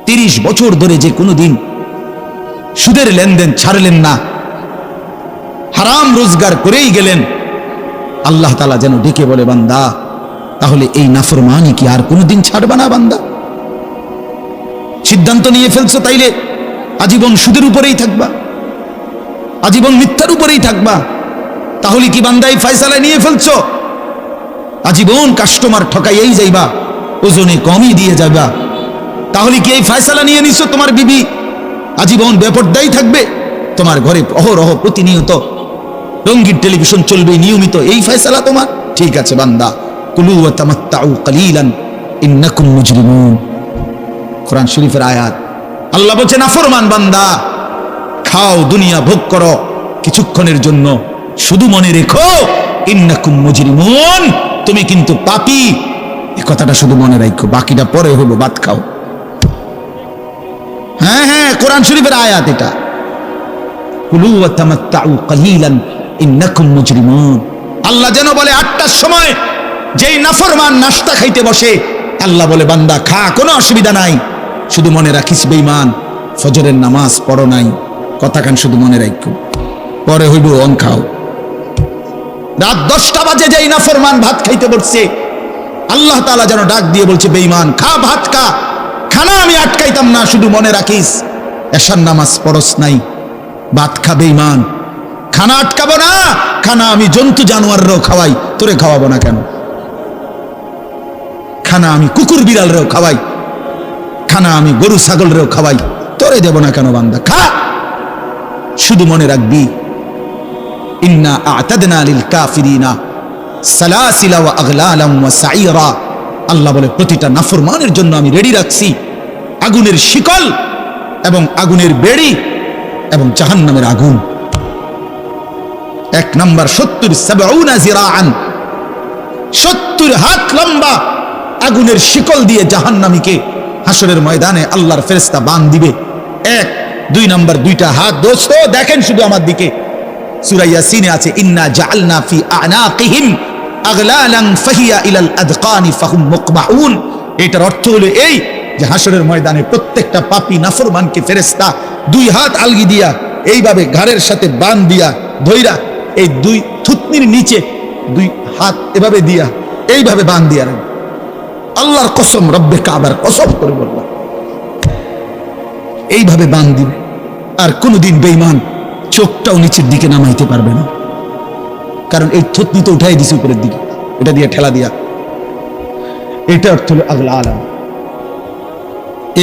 30 বছর ধরে যে কোনোদিন সুদের লেনদেন ছাড়লেন না, হারাম রোজগার করেই গেলেন, আল্লাহ তাআলা যেন ডেকে বলে, বান্দা তাহলে এই নাফরমানি কি আর কোনোদিন ছাড়বা না? বান্দা সিদ্ধান্ত নিয়ে ফেলছো, তাইলে আজীবন সুদের উপরেই থাকবা, আজীবন মিথ্যার উপরেই থাকবা। তাহলে কি বান্দা এই ফয়সালা নিয়ে ফেলছো? আজীবন কাস্টমার ঠকাইয়াই যাইবা, ওজনে কমই দিয়ে যাবা। তাহলে কি এই ফয়সালা নিয়ে নিছো তোমার বিবি আজীবন বেপরদাই থাকবে? তোমার ঘরে অহরহ প্রতিনিয়ত রঙিন টেলিভিশন চলবে নিয়মিত, এই ফয়সালা তোমার? ঠিক আছে বান্দা, কুলু ওয়া তামাত্তাউ কালিলান ইন্নাকুম মুজরিমুন। কোরআন শরীফের আয়াত। আল্লাহ বলছে, নাফরমান বান্দা, খাও, দুনিয়া ভোগ করো কিছুক্ষণের জন্য, শুধু মনে রেখো ইন্নাকুম মুজরিমুন, তুমি কিন্তু পাপী। এই কথাটা শুধু মনে রাখো, বাকিটা পরে হলো, ভাত খাও। হ্যাঁ হ্যাঁ, কোরআন শরীফের আয়াত এটা। কুলু ওয়া তামাত্তাউ কালিলান ইন্নাকুম মুজরিমুন। আল্লাহ যেন বলে 8টার সময় যেই নাফরমান নাস্তা খাইতে বসে, আল্লাহ বলে, বান্দা খা, কোনো অসুবিধা নাই, শুধু মনে রাখিস বেঈমান ফজরের নামাজ পড়ো নাই, কথাখান শুধু মনে রাখো, পরে হইব অন খাও। রাত 10টা বাজে যেই নাফরমান ভাত খাইতে বসছে, আল্লাহ তাআলা যেন ডাক দিয়ে বলছে, বেঈমান খা, ভাত খা, খানা আমি আটকাইতাম না, শুধু মনে রাখিস এশার নামাজ পড়স নাই, ভাত খা বেঈমান, খানা আটকাবো না, খানা আমি জন্তু জানোয়াররাও খাওয়াই, তোরে খাওয়াবো না কেন? খানা আমি কুকুর বিড়ালরেও খাওয়াই, খানা আমি গরু ছাগলরেও খাওয়াই, তোরে দেব না কেন? বান্দা খা, শুধু মনে রাখবি ইন্না আ'তাদনা লিল কাফিরিনা সালাসিলা ওয়া আগলালাম ওয়া সাইরা। আল্লাহ বলে, প্রতিটা নাফরমানের জন্য আমি রেডি রাখছি আগুনের শিকল এবং আগুনের বেড়ি এবং জাহান্নামের আগুন। 1 নাম্বার 70 জিরাআন, 70 হাত লম্বা আগুনের শিকল দিয়ে জাহান্নামীকে হাসরের ময়দানে আল্লাহর ফেরেশতা বাঁধ দিবে। 1 2 নাম্বার 2টা হাত। দোস্ত দেখেন শুধু আমার দিকে, সূরা ইয়াসিনে আছে, ইন্না জাআলনা ফি আ'নাকিহিম আগলালান ফাহিয়া ইলাল আদকানি ফাহুম মুকমাউন। এটার অর্থ হলো এই যে হাসরের ময়দানে প্রত্যেকটা পাপী নাফরমানকে ফেরেশতা 2 হাত আলগি দিয়া এইভাবে ঘাড়ের সাথে বাঁধ দিয়া ধইরা, এই 2 থুতনির নিচে 2 হাত এভাবে দিয়া এইভাবে বাঁধ দিয়া রাখবে। আল্লাহর কসম, রব্বে কাবার কসম করে বললাম, এইভাবে বাঁধ দিবে। আর কোনদিন বেঈমান চোখটাও নিচের দিকে নামাইতে পারবে না, কারণ এই থুতনি তো উঠাই দিছে উপরের দিকে, এটা দিয়ে ঠেলা দিয়া। এটা অর্থ হলো আগলালাম।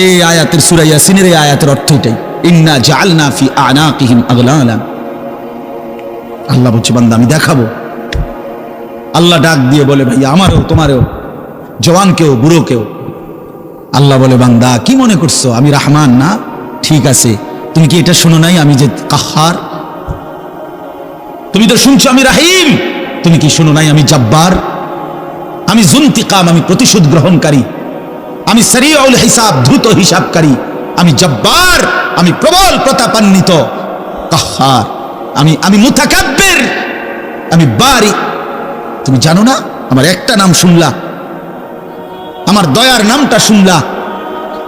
এই আয়াতের, সূরা ইয়াসিনের এই আয়াতের অর্থ এটাই, ইন্না জাআলনা ফি আ'নাকিহিম আগলালান। আল্লাহ বলছে, বান্দা আমি দেখাবো। আল্লাহ ডাক দিয়ে বলে, ভাই আমারও তোমারও, জওয়ানকেও বুড়োকেও। আল্লাহ বলে, বান্দা কি মনে করছো আমি রহমান না? ঠিক আছে, তুমি কি এটা শোনো নাই আমি যে কাহ্হার? তুমি তো শুনছো আমি রাহিম, তুমি কি শোনো নাই আমি জব্বার? আমি যুনতিকাম, আমি প্রতিশোধ গ্রহণকারী, আমি সারিউল হিসাব, দ্রুত হিসাবকারী, আমি জব্বার, আমি প্রবল প্রতাপান্বিত, কাহ্হার, আমি মুতাকাব্বির, আমি বারি। তুমি জানো না আমার একটা নাম শুনলা, আমার দয়ার নামটা শুনলা,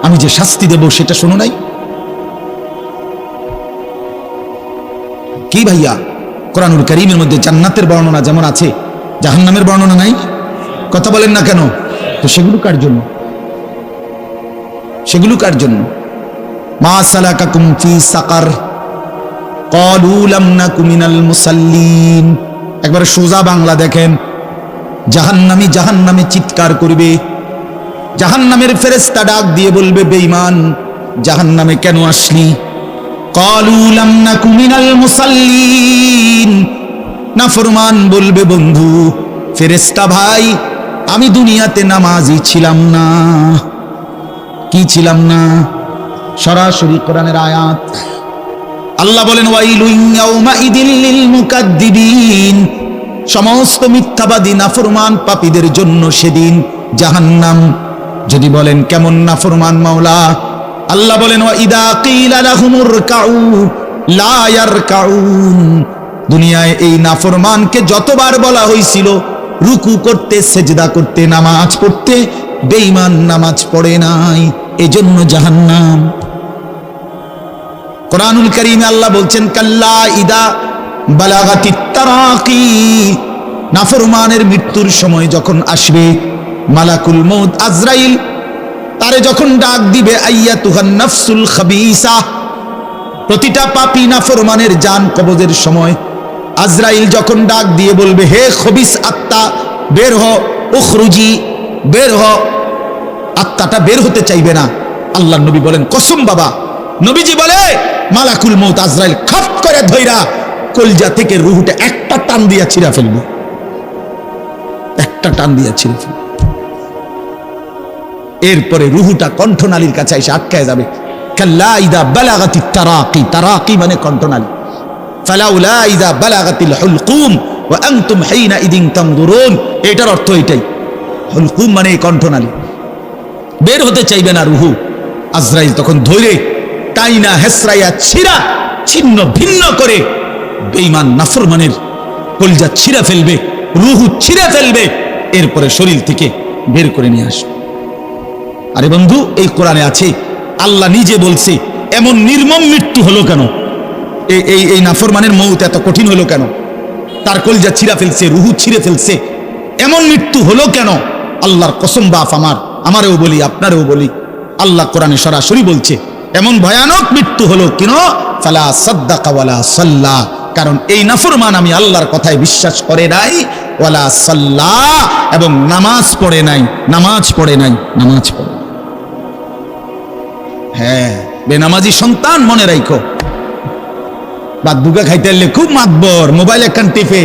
আমি যে শাস্তি দেব সেটা শোনো নাই? কি ভাইয়া, কোরআনুল কারীমের মধ্যে জান্নাতের বর্ণনা যেমন আছে, জাহান্নামের বর্ণনা নাই? কথা বলেন না কেন? তো সেগুলো কার জন্য? সেগুলো কার জন্য? মা সালাকাকুম ফি সাকার ক্বালু লাম নাকু মিনাল মুসাল্লিন। একবার সোজা বাংলা দেখেন, জাহান্নামী জাহান্নামে চিৎকার করবে, জাহান্নামের ফেরেশতা ডাক দিয়ে বলবে, বেঈমান জাহান্নামে কেন আসলি? ক্বালু লাম নাকু মিনাল মুসাল্লিন। নাফরমান বলবে, বন্ধু ফেরেশতা ভাই, আমি দুনিয়াতে নামাজি ছিলাম না। কি ছিলাম না? সরাসরি কোরআনের আয়াত। আল্লাহ বলেন, ওয়াইলুন ইয়াউমাইদিল লিল মুকাদ্দিবিন। সমস্ত মিথ্যাবাদী নাফরমান পাপীদের জন্য সেদিন জাহান্নাম। যদি বলেন কেমন নাফরমান মাওলা? আল্লাহ বলেন, ওয়া ইদা কিলা লাহুমুর কাউ লা ইয়ারকাউন। দুনিয়ায় এই নাফরমানকে যতবার বলা হয়েছিল রুকু করতে, সেজদা করতে, নামাজ পড়তে, বেঈমান নামাজ পড়ে নাই, এজন্য জাহান্নাম। কোরআনুল কারীমে আল্লাহ বলছেন কাল্লা ইদা বালাগাতিত তারাকি, নাফরমানের মৃত্যুর সময় যখন আসবে, মালাকুল মউত আজরাইল তারে যখন ডাক দিবে, আইয়াতুহান নাফসুল খাবিসা, প্রতিটা পাপী নাফরমানের জান কবজের সময় আজরাইল যখন ডাক দিয়ে বলবে, হে খবিস আত্মা বের হ, উখরুজি বের হ, আত্মাটা বের হতে চাইবে না। আল্লাহ নবী বলেন কসম বাবা, নবীজি বলে মালাকুল মউত আজরাইল খপ করে ধইরা কলজা থেকে রুহটা একটা টান দিয়া ছিঁড়া ফেলবে, একটা টান দিয়া ছিঁড়ে ফেলবে। এরপরে রুহুটা কণ্ঠনালীর কাছে এসে আটকায় যাবে। কাল্লা ইদা বালাগাতিত তারাকি, তারাকি মানে কণ্ঠনালী। ফালাউলা ইদা বালাগাতিল হুলকুম ওয়া আনতুম হিনা ইদিন তানজুরুন, এটার অর্থ এটাই। হুলকুম মানে কণ্ঠনালী, বের হতে চাইবে না রুহু। আজরাইল তখন ধরে টাইনা হেসরাইয়া ছিঁড়া ছিন্ন ভিন্ন করে বেঈমান নাফরমানের কলজা ছিঁড়ে ফেলবে, রুহু ছিঁড়ে ফেলবে, এরপরে শরীর থেকে বের করে নিয়ে আসবে। আরে বন্ধু, এই কোরআনে আছে, আল্লাহ নিজে বলছে এমন নির্মম মৃত্যু হলো কেন, এই নাফরমানের মউত এত কঠিন হলো কেন, তার কলজা ছিঁড়া ফেলছে, রুহু ছিঁড়ে ফেলছে, এমন মৃত্যু হলো কেন? আল্লাহর কসম বাপ আমারও বলি আপনারও বলি, আল্লাহ কোরআনে সরাসরি বলছে এমন ভয়ানক মৃত্যু হলো কেন, ফালা সাদ্দাকা ওয়ালা সাল্লা, কারণ এই নাফরমান আমি আল্লাহর কথায় বিশ্বাস করে নাই, ওয়ালা সাল্লা, এবং নামাজ পড়ে নাই, নামাজ পড়ে নাই, নামাজ পড়ে। হ্যাঁ, বেনামাজি সন্তান মনে রাখো, বাদ বুকা খাইতে এলে খুব মাতবর, মোবাইল একখান টিপে,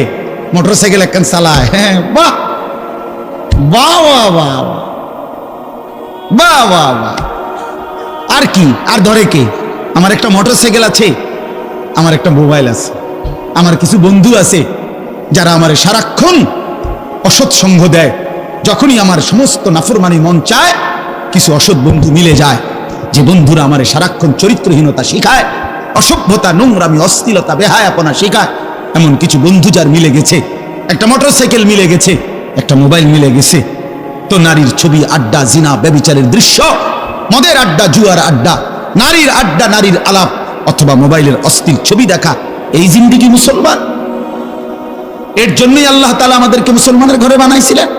মোটরসাইকেল একখান চালায়, হ্যাঁ বাহ বাহ বাহ বাহ বাহ বাহ বাহ, আর কি আর ধরে কে? আমার একটা মোটরসাইকেল আছে, আমার একটা মোবাইল আছে, আমার কিছু বন্ধু আছে যারা আমার সারাক্ষণ অসৎ সঙ্গ দেয়। যখনই আমার সমস্ত নাফরমানি মন চায়, কিছু অসৎ বন্ধু মিলে যায়, যে বন্ধুরা আমার সারাক্ষণ চরিত্রহীনতা শিখায়, অসভ্যতা, নোংরামি, অশ্লীলতা, বেহায়াপনা শিখায়। এমন কিছু বন্ধু যার মিলে গেছে, একটা মোটরসাইকেল মিলে গেছে, একটা মোবাইল মিলে গেছে, তো নারীর ছবি, আড্ডা, জিনা, ব্যভিচারের দৃশ্য, মদের আড্ডা, জুয়ার আড্ডা, নারীর আড্ডা, নারীর আলাপ, অথবা মোবাইলের অশ্লীল ছবি দেখা, এই জিন্দেগি মুসলমান? এর জন্যই আল্লাহ তাআলা আমাদেরকে মুসলমানের ঘরে বানাইছিলেন,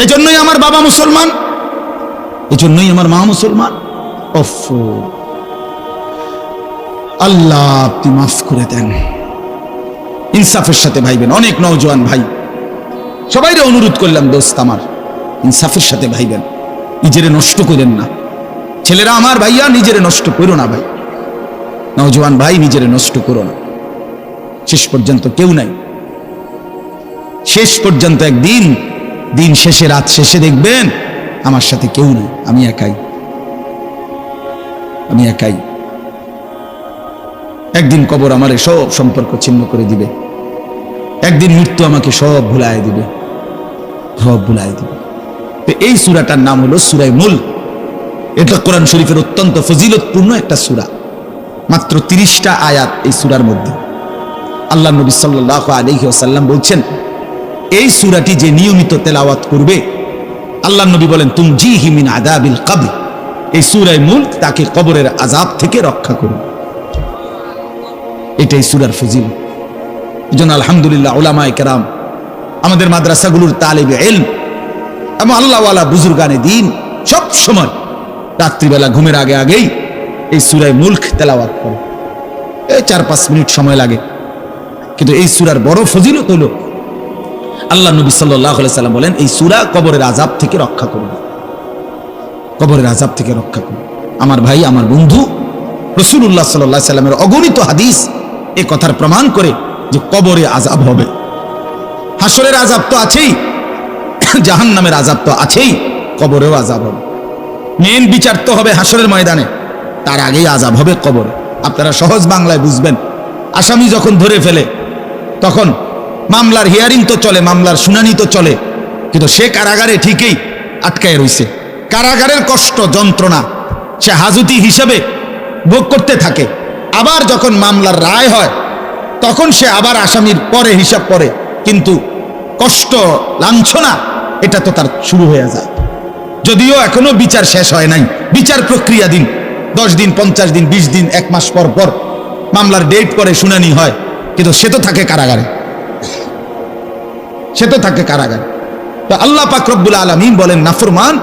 এজন্যই আমার বাবা মুসলমান, এজন্যই আমার মা মুসলমান। ওফ, আল্লাহ আপনি মাফ করে দেন, ইনসাফের সাথে ভাইবেন। অনেক নওজোয়ান ভাই, সবাইরে অনুরোধ করলাম, দোস্ত আমার, ইনসাফের সাথে ভাইবেন, নিজেরে নষ্ট করেন না। ছেলেরা আমার, ভাইয়া নিজেরে নষ্ট করো না ভাই, নওজোয়ান ভাই নিজেরে নষ্ট করো না। শেষ পর্যন্ত কেউ নাই, শেষ পর্যন্ত একদিন, দিন শেষে, রাত শেষে দেখবেন আমার সাথে কেউ নেই, আমি একাই, আমি একাই। একদিন কবর আমারে সব সম্পর্ক ছিন্ন করে দিবে, একদিন মৃত্যু আমাকে সব ভুলায় দিবে, সব ভুলায় দিবে। তো এই সূরাটার নাম হলো সূরা মুলক। এটা কোরআন শরীফের অত্যন্ত ফজিলতপূর্ণ একটা সূরা, মাত্র 30টা আয়াত এই সূরার মধ্যে। আল্লাহ নবী সাল্লাল্লাহু আলাইহি ওয়াসাল্লাম বলছেন, এই সূরাটি যে নিয়মিত তেলাওয়াত করবে, আল্লাহ নবী বলেন, তুনজিহি মিন আযাবিল কবর, এই সূরা মুলক তাকে কবরের আযাব থেকে রক্ষা করবে। এটাই সূরার ফজিলত। এজন্য আলহামদুলিল্লাহ উলামায়ে কেরাম, আমাদের মাদ্রাসাগুলোর তালিবে ইলম এবং আল্লাহওয়ালা বুজুর্গানে দ্বীন সব সময় রাত্রিবেলা ঘুমের আগে আগেই এই সূরা মুলক তেলাওয়াত করে। এই 4-5 মিনিট সময় লাগে, কিন্তু এই সূরার বড় ফজিলত হলো, আল্লাহ নবী সাল্লাল্লাহু আলাইহি সাল্লাম বলেন, এই সূরা কবরের আযাব থেকে রক্ষা করবে, কবরের আযাব থেকে রক্ষা করবে। আমার ভাই, আমার বন্ধু, রাসূলুল্লাহ সাল্লাল্লাহু আলাইহি সাল্লামের অগণিত হাদিস এই কথার প্রমাণ করে যে কবরে আযাব হবে। হাসরের আযাব তো আছেই, জাহান্নামের আযাব তো আছেই, কবরেও আযাব হবে। মেন বিচার তো হবে হাসরের ময়দানে, তার আগেই আযাব হবে কবরে। আপনারা সহজ বাংলায় বুঝবেন, আসামি যখন ধরে ফেলে, তখন মামলার হিয়ারিং তো চলে, মামলার শুনানি তো চলে, কিন্তু সে কারাগারে ঠিকই আটকায় রইছে। কারাগারের কষ্ট, যন্ত্রণা সে হাজতি হিসেবে ভোগ করতে থাকে। আবার যখন মামলার রায় হয়, তখন সে আবার আসামির পরে হিসাব করে, কিন্তু কষ্ট, লাঞ্ছনা এটা তো তার শুরু হয়ে যায়। যদিও এখনো বিচার শেষ হয় নাই, বিচার প্রক্রিয়া দিন, 10 দিন 50 দিন 20 দিন 1 মাস পর পর মামলার ডেট পরে শুনানি হয়, কিন্তু সে তো থাকে কারাগারে, সে তো থাকে কারাগারে। তো আল্লাহ পাক রব্বুল আলামিন বলেন নাফরমান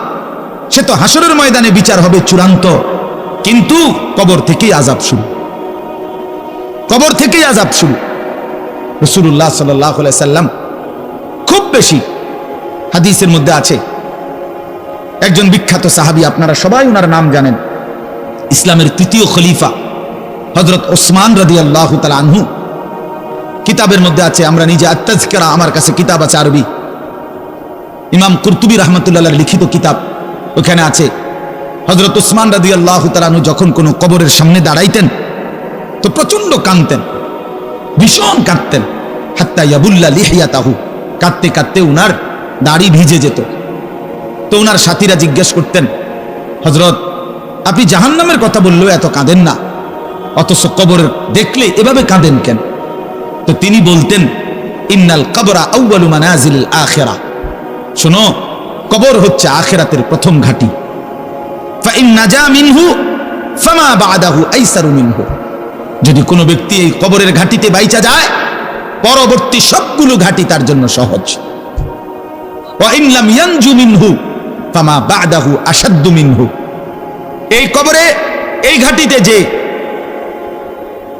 সে তো হাসরের ময়দানে বিচার হবে চূড়ান্ত, কিন্তু কবর থেকেই আযাব শুরু, কবর থেকেই আযাব শুরু। রাসূলুল্লাহ সাল্লাল্লাহু আলাইহি সাল্লাম খুব বেশি হাদিসের মধ্যে আছে, একজন বিখ্যাত সাহাবী, আপনারা সবাই ওনার নাম জানেন, ইসলামের তৃতীয় খলিফা হযরত ওসমান রাদিয়াল্লাহু তাআলা আনহু। কিতাবের মধ্যে আছে, আমরা নিজে আত-তাযকিরা, আমার কাছে কিতাব আছে আরবি, ইমাম কুরতুবী রাহমাতুল্লাহ আলাইহির লিখিত কিতাব, ওখানে আছে হযরত ওসমান রাদিয়াল্লাহু তাআলা আনহু যখন কোনো কবরের সামনে দাঁড়াইতেন তো প্রচন্ড কাঁদতেন, ভীষণ কাঁদতেন, হাত্তা ইয়াবুল্লা লিহিয়াতাহু, কাঁদতে কাঁদতে উনার দাড়ি ভিজে যেত। তো উনার সাথীরা জিজ্ঞেস করতেন, হযরত আপনি জাহান্নামের কথা বললেও এত কাঁদেন না, অথচ কবর দেখলে এভাবে কাঁদেন কেন? তো তিনি বলতেন, ইন্নাল কবরা আউয়ালু মানাজিল আখিরাহ, শোনো কবর হচ্ছে আখিরাতের প্রথম ঘাঁটি, ফা ইন নাজা মিনহু ফামা বা'দাহু আইসারু মিনহু, যদি কোনো ব্যক্তি এই কবরের ঘাঁটিতে বাইচা যায় পরবর্তী সবগুলো ঘাঁটি তার জন্য সহজ। ওয়া ইন লাম ইয়ানজু মিনহু ফামা বা'দাহু আশাদ্দু মিনহু, এই কবরে এই ঘাঁটিতে যে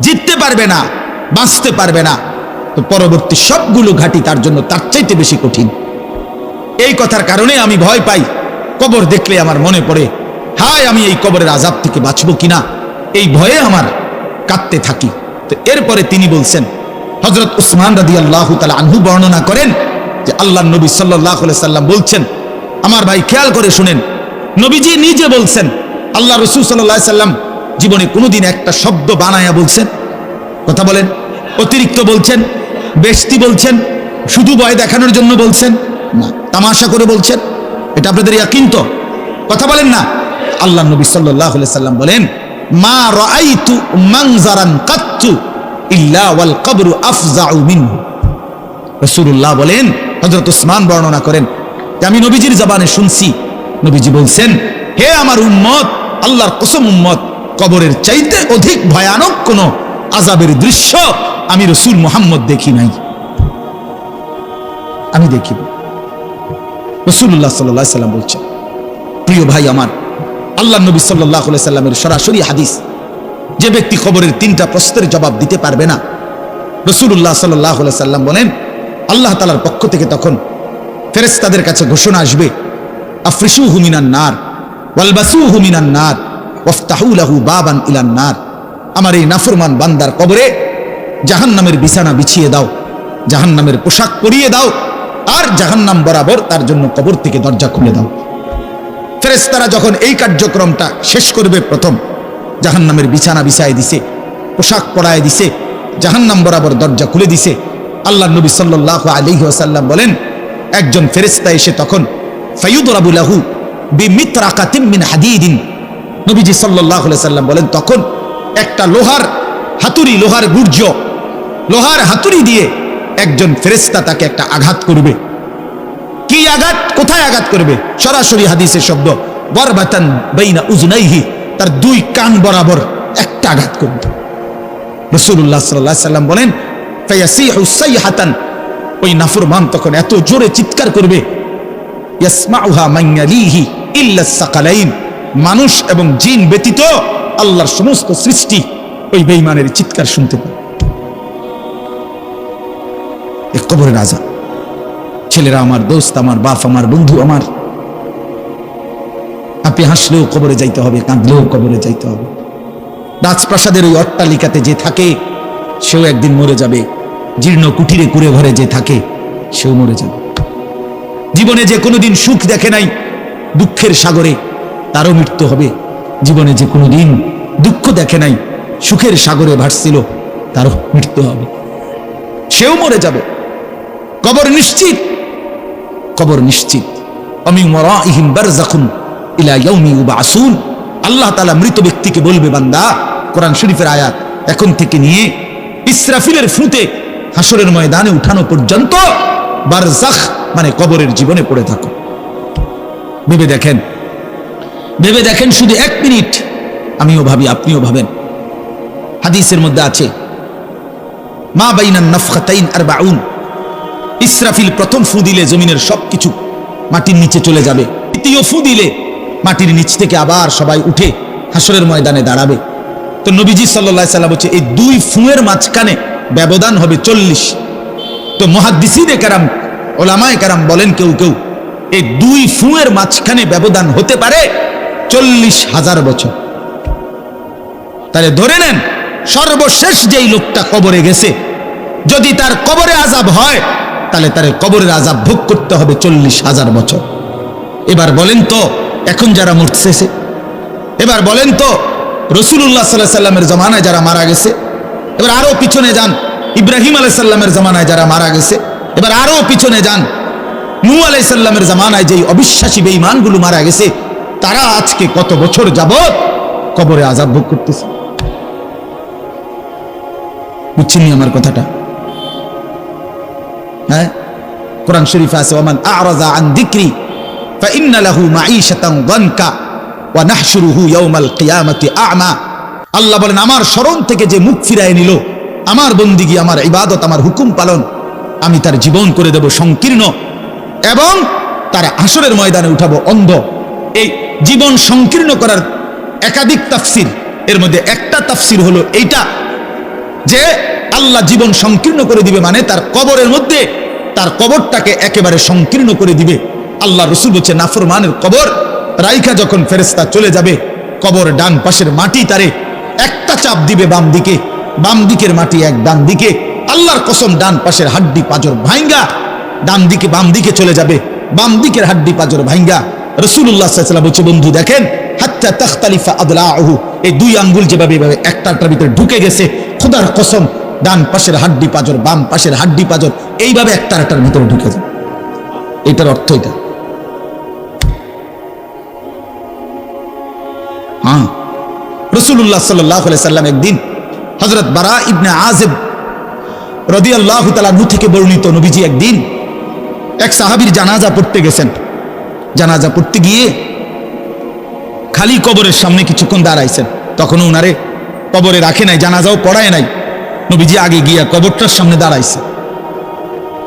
জিততে পারবে না, বাঁচতে পারবে না, তো পরবর্তী সবগুলো ঘাঁটি তার জন্য তার চাইতে বেশি কঠিন। এই কথার কারণে আমি ভয় পাই, কবর দেখলে আমার মনে পড়ে, হায় আমি এই কবরের আযাব থেকে বাঁচবো কিনা, এই ভয়ে আমার কাঁদতে থাকি। তো এরপরে তিনি বলছেন, হযরত উসমান রাদিয়াল্লাহু তাআলা আনহু বর্ণনা করেন যে আল্লাহর নবী সাল্লাল্লাহু আলাইহি সাল্লাম বলছেন, আমার ভাই খেয়াল করে শুনেন, নবীজি নিজে বলছেন, আল্লাহ রাসূল সাল্লাল্লাহু আলাইহি সাল্লাম জীবনে কোনোদিন একটা শব্দ বানায়া বলছেন? কথা বলেন, অতিরিক্ত বলছেন, বেশতি বলছেন, শুধু ভয় দেখানোর জন্য বলছেন না, তামাশা করে বলছেন? এটা আপনাদের ইয়াকিন তো? কথা বলেন না। আল্লাহ নবী সাল্লাল্লাহু আলাইহি সাল্লাম বলেন, মা রাআইতু মানজারান কাত্তু ইল্লা ওয়াল কবরু আফজাউ মিনহু। রাসূলুল্লাহ বলেন, হযরত উসমান বর্ণনা করেন যে আমি নবীজির জবানে শুনছি, নবীজি বলছেন, হে আমার উম্মত, আল্লাহর কসম উম্মত, কবরের চাইতে অধিক ভয়ানক কোন আযাবের দৃশ্য আমি রাসূল মুহাম্মদ দেখি নাই, আমি দেখি। রাসূলুল্লাহ সাল্লাল্লাহু আলাইহি সাল্লাম বলছেন, প্রিয় ভাই আমার, আল্লাহ নবী সাল্লাল্লাহু আলাইহি সাল্লামের সরাসরি হাদিস, যে ব্যক্তি কবরের 3টা প্রশ্নের জবাব দিতে পারবে না, রাসূলুল্লাহ সাল্লাল্লাহু আলাইহি সাল্লাম বলেন আল্লাহ তাআলার পক্ষ থেকে তখন ফেরেশতাদের কাছে ঘোষণা আসবে, আফরিশুহু মিনান নার ওয়ালবাসুহু মিনান নার ওয়াফতাহু লাহু বাবান ইলান নার, আমার এই নাফরমান বান্দার কবরে জাহান্নামের বিছানা বিছিয়ে দাও, জাহান্নামের পোশাক পরিয়ে দাও, আর জাহান্নাম বরাবর তার জন্য কবর থেকে দরজা খুলে দাও। ফেরেশতারা যখন এই কার্যক্রমটা শেষ করবে, প্রথম জাহান্নামের বিছানা বিছায় দিছে, পোশাক পরায় দিছে, জাহান্নাম বরাবর দরজা খুলে দিছে, আল্লাহ নবী সাল্লাল্লাহু আলাইহি ওয়াসাল্লাম বলেন একজন ফেরেশতা এসে তখন ফায়ুদরাবু লাহু বিমিতরাকাতিন মিন হাদিদিন, নবীজি সাল্লাল্লাহু আলাইহি ওয়াসাল্লাম বলেন তখন একটা লোহার হাতুড়ি, লোহার গুর্জ, লোহার হাতুড়ি দিয়ে একজন ফেরেশতা তাকে একটা আঘাত করবে। কি আঘাত, কোথায় আঘাত করবে? সরাসরি হাদিসের শব্দ, বরবাতান বাইনা উযনাইহি, তার 2 কান বরাবর একটা আঘাত করবে। রাসূলুল্লাহ সাল্লাল্লাহু আলাইহি সাল্লাম বলেন ফায়াসিহু সাইহাতান, ওই নাফরমান তখন এত জোরে চিৎকার করবে, ইয়াসমাউহা মান ইয়ালিহি ইল্লা সাকালাইন, মানুষ এবং জিন ব্যতীত আল্লাহর সমস্ত সৃষ্টি ওই বেঈমানের চিৎকার শুনতে পায়। এই কবরের আযাব। ছেলেরা আমার, দোস্ত আমার, বাপ আমার, বন্ধু আমার, আপনি হাসলেও কবরে যাইতে হবে, কাঁদলেও কবরে যাইতে হবে। রাজপ্রাসাদের ওই অট্টালিকাতে যে থাকে সেও একদিন মরে যাবে, জীর্ণ কুঠিরে কুড়ে ঘরে যে থাকে সেও মরে যাবে। জীবনে যে কোনোদিন সুখ দেখে নাই, দুঃখের সাগরে, তারও মৃত্যু হবে। জীবনে যে কোনোদিন দুঃখ দেখে নাই, সুখের সাগরে ভাসছিল, তারও মৃত্যু হবে, সেও মরে যাবে। কবর নিশ্চিত, কবর নিশ্চিত। অমিন ওয়ারাইহিম বারযাখুন ইলা ইয়াউমি ইউবআসুন, আল্লাহ তাআলা মৃত ব্যক্তিকে বলবে, বান্দা, কোরআন শরীফের আয়াত, এখন থেকে নিয়ে ইসরাফিলের ফুঁতে হাসরের ময়দানে উঠানো পর্যন্ত বারযাখ মানে কবরের জীবনে পড়ে থাকো। ভেবে দেখেন শুধু 1 মিনিট। আমিও ভাবি, আপনিও ভাবেন। হাদিসের মধ্যে আছে মা বাইনান নাফখাতাইন 40, ইসরাফিল প্রথম ফু দিলে জমিনের সবকিছু মাটির নিচে চলে যাবে। দ্বিতীয় ফু দিলে মাটির নিচ থেকে আবার সবাই উঠে হাসরের ময়দানে দাঁড়াবে। তো নবীজি সাল্লাল্লাহু আলাইহি সাল্লাম বলছে এই 2 ফুঁয়ের মাঝখানে ব্যবধান হবে 40। তো মুহাদ্দিসিনে কেরাম, ওলামায়ে কেরাম বলেন কেউ কেউ এই 2 ফুঁয়ের মাঝখানে ব্যবধান হতে পারে 40,000 বছর। তাহলে ধরে নেন সর্বশেষ যেই লোকটা কবরে গেছে, যদি তার কবরে আযাব হয় তাহলে তার কবরের আযাব ভোগ করতে হবে 40,000 বছর। এবার বলেন তো এখন যারা মরতেছে, এবার বলেন তো রাসূলুল্লাহ সাল্লাল্লাহু আলাইহি সাল্লামের জামানায় যারা মারা গেছে, এবার আরো পিছনে যান ইব্রাহিম আলাইহিস সালামের জামানায় যারা মারা গেছে, এবার আরো পিছনে যান নূহ আলাইহিস সালামের জামানায় যেই অবিশ্বাসী বেঈমানগুলো মারা গেছে, তারা আজকে কত বছর যাবত কবরে আযাব ভোগ করতেছে। বুঝছেন আমার কথাটা? হ্যাঁ, কোরআন শরীফে আছে ওমান আ'রাযা আন যিকরি ফাইন্না লাহু মাঈশাতান যানকা ওয়া নাহশুরুহু ইয়াওমাল কিয়ামাতি আ'মা। আল্লাহ বলেন আমার স্মরণ থেকে যে মুখ ফিরায় নিল, আমার বন্দিগি, আমার ইবাদত, আমার হুকুম পালন, আমি তার জীবন করে দেব সংকীর্ণ এবং তার হাসরের ময়দানে উঠাবো অন্ধ। এই জীবন সংকীর্ণ করার একাধিক তাফসির, এর মধ্যে একটা তাফসির হলো এইটা যে আল্লাহ জীবন সংকীর্ণ করে দিবে, মানে তার কবরের মধ্যে তার কবরটাকে একেবারে সংকীর্ণ করে দিবে। আল্লাহ রাসূল বলছে নাফরমানের কবর রাইখা যখন ফেরেশতা চলে যাবে, কবর ডান পাশের মাটি তারে একটা চাপ দিবে বাম দিকে, বাম দিকের মাটি এক ডান দিকে। আল্লাহর কসম ডান পাশের হাড্ডি পাঁজর ভাঙ্গা ডান দিকে বাম দিকে চলে যাবে, বাম দিকের হাড্ডি পাঁজর ভাঙ্গা। রাসূলুল্লাহ সাল্লাল্লাহু আলাইহি ওয়াসাল্লাম বলছে বন্ধু দেখেন হাত্তা তাখতালিফা আদলাউহু, এই 2 আঙ্গুল যেভাবে একটার ভিতরে ঢুকে গেছে, খোদার কসম ডান পাশের হাড্ডি পাঁজর বাম পাশের হাড্ডি পাঁজর এইভাবে একটার ভিতরে ঢুকে যায়। এটার অর্থ এটা। হ্যাঁ, রাসূলুল্লাহ সাল্লাল্লাহু আলাইহি ওয়াসাল্লাম একদিন হযরত বারা ইবনে আযিব রাদিয়াল্লাহু তাআলা আনহু থেকে বর্ণিত, নবীজি একদিন এক সাহাবীর জানাজা পড়তে গেছেন। জানাজা পড়তে গিয়ে খালি কবরের সামনে কিছুক্ষণ দাঁড়াইছেন, তখন উনারে কবরে রাখে নাই, জানাজাও পড়ায় নাই। নবীজি আগে গিয়া কবরটার সামনে দাঁড়াইছে।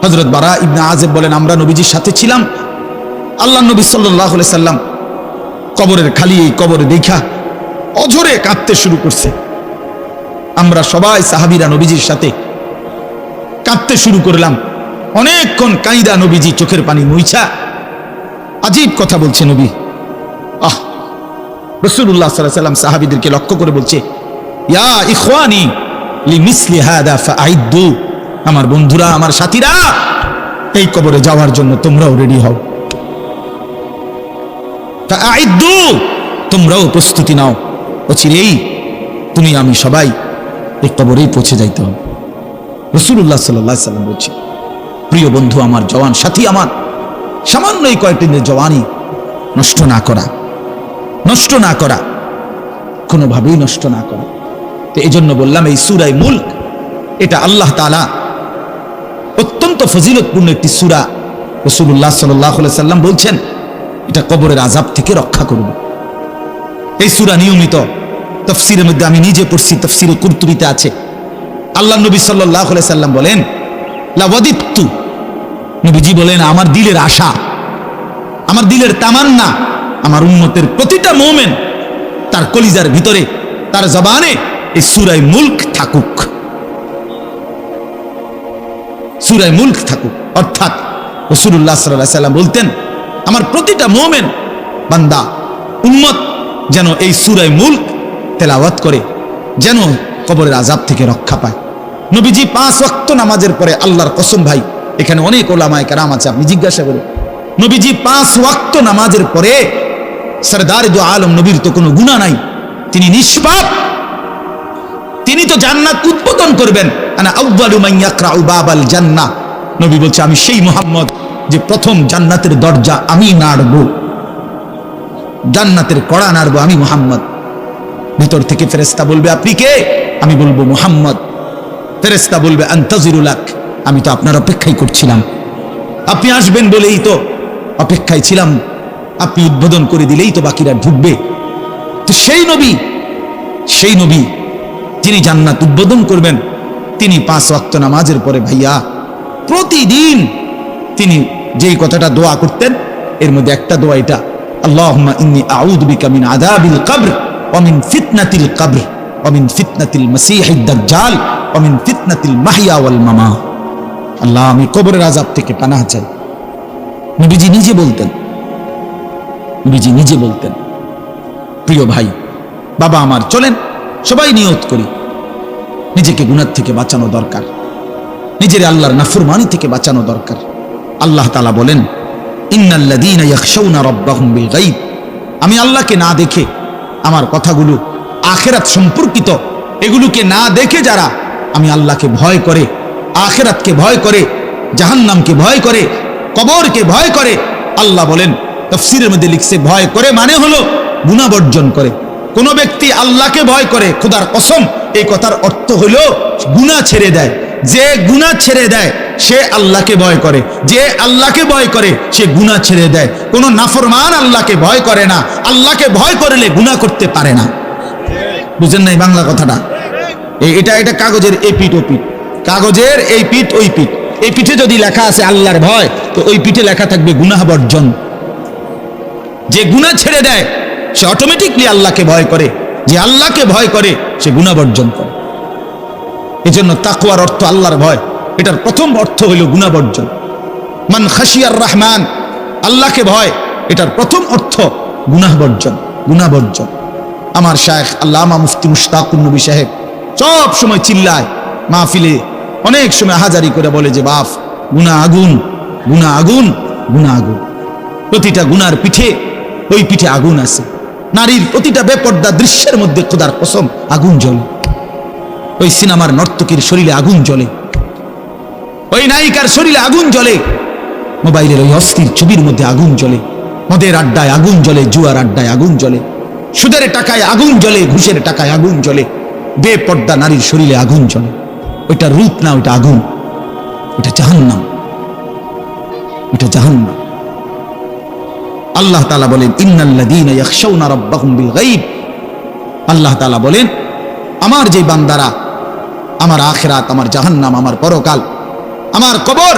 হযরত বারা ইবনে আযিব বলেন আমরা নবীজির সাথে ছিলাম। আল্লাহ নবী সাল্লাল্লাহু আলাইহি সাল্লাম কবরের খালি এই কবরে দেখা অঝরে কাঁদতে শুরু করছে। আমরা সবাই সাহাবীরা নবীজির সাথে কাঁদতে শুরু করলাম। অনেকক্ষণ কাঁদা নবীজি চোখের পানি মুইছা আজীব কথা বলছে নবী। রাসূলুল্লাহ সাল্লাল্লাহু আলাইহি ওয়াসাল্লাম সাহাবীদেরকে লক্ষ্য করে বলছে ইয়া ইখওয়ানি লিমিসলি হাদা ফাআইদ্দু, আমার বন্ধুরা, আমার সাথীরা, এই কবরে যাওয়ার জন্য তোমরাও রেডি হও। ফাআইদ্দু, তোমরাও প্রস্তুতি নাও, অচিরেই তুমি আমি সবাই এই কবরেই পৌঁছে যাইতে হবে। রাসূলুল্লাহ সাল্লাল্লাহু আলাইহি ওয়াসাল্লাম বলছে প্রিয় বন্ধু আমার, জওয়ান সাথী আমার, সামান্য এই কয়েকদিনের জওয়ানি নষ্ট না করা, নষ্ট না করা, কোনোভাবেই নষ্ট না করা। তো এই জন্য বললাম এই সূরা মুলক এটা আল্লাহ তাআলা অত্যন্ত ফজিলতপূর্ণ একটি সূরা। রাসূলুল্লাহ সাল্লাল্লাহু আলাইহি ওয়াসাল্লাম বলছেন এটা কবরের আযাব থেকে রক্ষা করবে। এই সূরা নিয়মিত তাফসীরের মধ্যে আমি নিজে পড়ছি, তাফসীরে কুরতুবীতে আছে। আল্লাহ নবী সাল্লাল্লাহু আলাইহি ওয়াসাল্লাম বলেন লাওয়াদিত্তু, নবীজি বলেন আমার দিলের আশা, আমার দিলের তামান্না, আমার উম্মতের প্রতিটা মুমিন তার কলিজার ভিতরে, তার জবানে এই সূরা মুলক থাকুক, সূরা মুলক থাকুক। অর্থাৎ রাসূলুল্লাহ সাল্লাল্লাহু আলাইহি ওয়াসাল্লাম বলতেন আমার প্রতিটা মুমিন বান্দা উম্মত যেন এই সূরা মুলক তেলাওয়াত করে, যেন কবরের আযাব থেকে রক্ষা পায়। নবীজি 5 ওয়াক্ত নামাজের পরে, আল্লাহর কসম ভাই এখানে অনেক ওলামায়ে কেরাম আছে, আপনি জিজ্ঞাসা করুন, নবীজি 5 ওয়াক্ত নামাজের পরে সরদার দু আলম নবীর তো কোনো গুনাহ নাই, তিনি নিষ্পাপ, তিনি তো জান্নাত উদ্বোধন করবেন। আনা আউয়ালু মান ইয়াকরাউ বাবাল জান্নাহ, নবী বলছে আমি সেই মুহাম্মদ যে প্রথম জান্নাতের দরজা আমি নাড়ব, জান্নাতের কড়া নাড়ব আমি মুহাম্মদ। ভিতর থেকে ফেরেশতা বলবে আপনি কে? আমি বলবো মুহাম্মদ। ফেরেশতা বলবে আনতাজিরুলাক, আমি তো আপনার অপেক্ষাই করছিলাম, আপনি আসবেন বলেই তো অপেক্ষায় ছিলাম। আপনি উদ্বোধন করে দিলেই তো বাকিরা ঢুকবে। তো সেই নবী যিনি জান্নাত উদ্বোধন করবেন, তিনি 5 ওয়াক্ত নামাজের পরে ভাইয়া প্রতিদিন তিনি যেই কথাটা দোয়া করতেন, এর মধ্যে একটা দোয়া এটা, আল্লাহুম্মা ইন্নী আউযু বিকা মিন আযাবিল কবর ওয়া মিন ফিতনাতিল কবর ওয়া মিন ফিতনাতিল মাসীহিদ দাজ্জাল ওয়া মিন ফিতনাতিল মাহইয়া ওয়াল মামাত। আল্লাহ, আমি কবরের আযাব থেকে পানাহ চাই। নবীজি নিজে বলতেন। প্রিয় ভাই, বাবা আমার, চলেন সবাই নিয়ত করি, নিজেকে গুনাহ থেকে বাঁচানো দরকার, নিজের আল্লাহর নাফরমানি থেকে বাঁচানো দরকার। আল্লাহ তাআলা বলেন, ইন্নাল্লাযীনা ইয়াখশাউনা রাব্বাহুম বিল গায়ব, আমি আল্লাহকে না দেখে, আমার কথাগুলো আখিরাত সম্পর্কিত, এগুলোকে না দেখে যারা আমি আল্লাহকে ভয় করে, আখিরাতকে ভয় করে, জাহান্নামকে ভয় করে, কবরকে ভয় করে, আল্লাহ বলেন, তাফসীরের মধ্যে লিখছে, ভয় করে মানে হলো গুনাহ বর্জন করে। কোন ব্যক্তি আল্লাহকে ভয় করে, খোদার কসম, এই কথার অর্থ হলো গুনাহ ছেড়ে দেয়। যে গুনাহ ছেড়ে দেয় সে আল্লাহকে ভয় করে, যে আল্লাহকে ভয় করে সে গুনাহ ছেড়ে দেয়। কোন নাফরমান আল্লাহকে ভয় করে না, আল্লাহকে ভয় করলে গুনাহ করতে পারে না। বুঝেন নাই বাংলা কথাটা? এটা কাগজের এই পিঠ ও পিঠ, কাগজের এই পিঠ ওই পিঠ। এই পিঠে যদি লেখা আছে আল্লাহর ভয়, তো ওই পিঠে লেখা থাকবে গুনাহ বর্জন। যে গুনাহ ছেড়ে দেয় সে অটোমেটিকলি আল্লাহকে ভয় করে, যে আল্লাহকে ভয় করে সে গুনাহ বর্জন করে। এজন্য তাকওয়ার অর্থ আল্লাহর ভয়, এটার প্রথম অর্থ হইল গুনাহ বর্জন। মান খাশিয়ার রহমান, আল্লাহকে ভয়, এটার প্রথম অর্থ গুনাহ বর্জন। আমার শায়েখ আল্লামা মুফতি মুশতাকুর নবী সাহেব সব সময় চিল্লায় মাহফিলে, অনেক সময় হাজারি করে বলে যে বাপ, গুনাহ আগুন, গুনাহ আগুন, গুনাহ আগুন। প্রতিটা গুনার পিঠে ওই পিঠে আগুন আছে। নারীর প্রতিটা বেপর্দা দৃশ্যের মধ্যে খোদার কসম আগুন জ্বলে। ওই সিনেমার নর্তকীর শরীরে আগুন জ্বলে, ওই নায়িকার শরীরে আগুন জ্বলে, মোবাইলের ওই অস্থির ছবির মধ্যে আগুন জ্বলে, মদের আড্ডায় আগুন জ্বলে, জুয়ার আড্ডায় আগুন জ্বলে, সুদের টাকায় আগুন জ্বলে, ঘুষের টাকায় আগুন জ্বলে, বেপর্দা নারীর শরীরে আগুন জ্বলে। ওইটা রূপ না, ওইটা আগুন, ওইটা জাহান্নাম, ওইটা জাহান্নাম। আল্লাহ তাআলা বলেন, ইন্নাল্লাযীনা ইয়াখশাউনা রাব্বাহুম বিল গায়ব, আল্লাহ তাআলা বলেন, আমার যে বান্দারা আমার আখিরাত, আমার জাহান্নাম, আমার পরকাল, আমার কবর,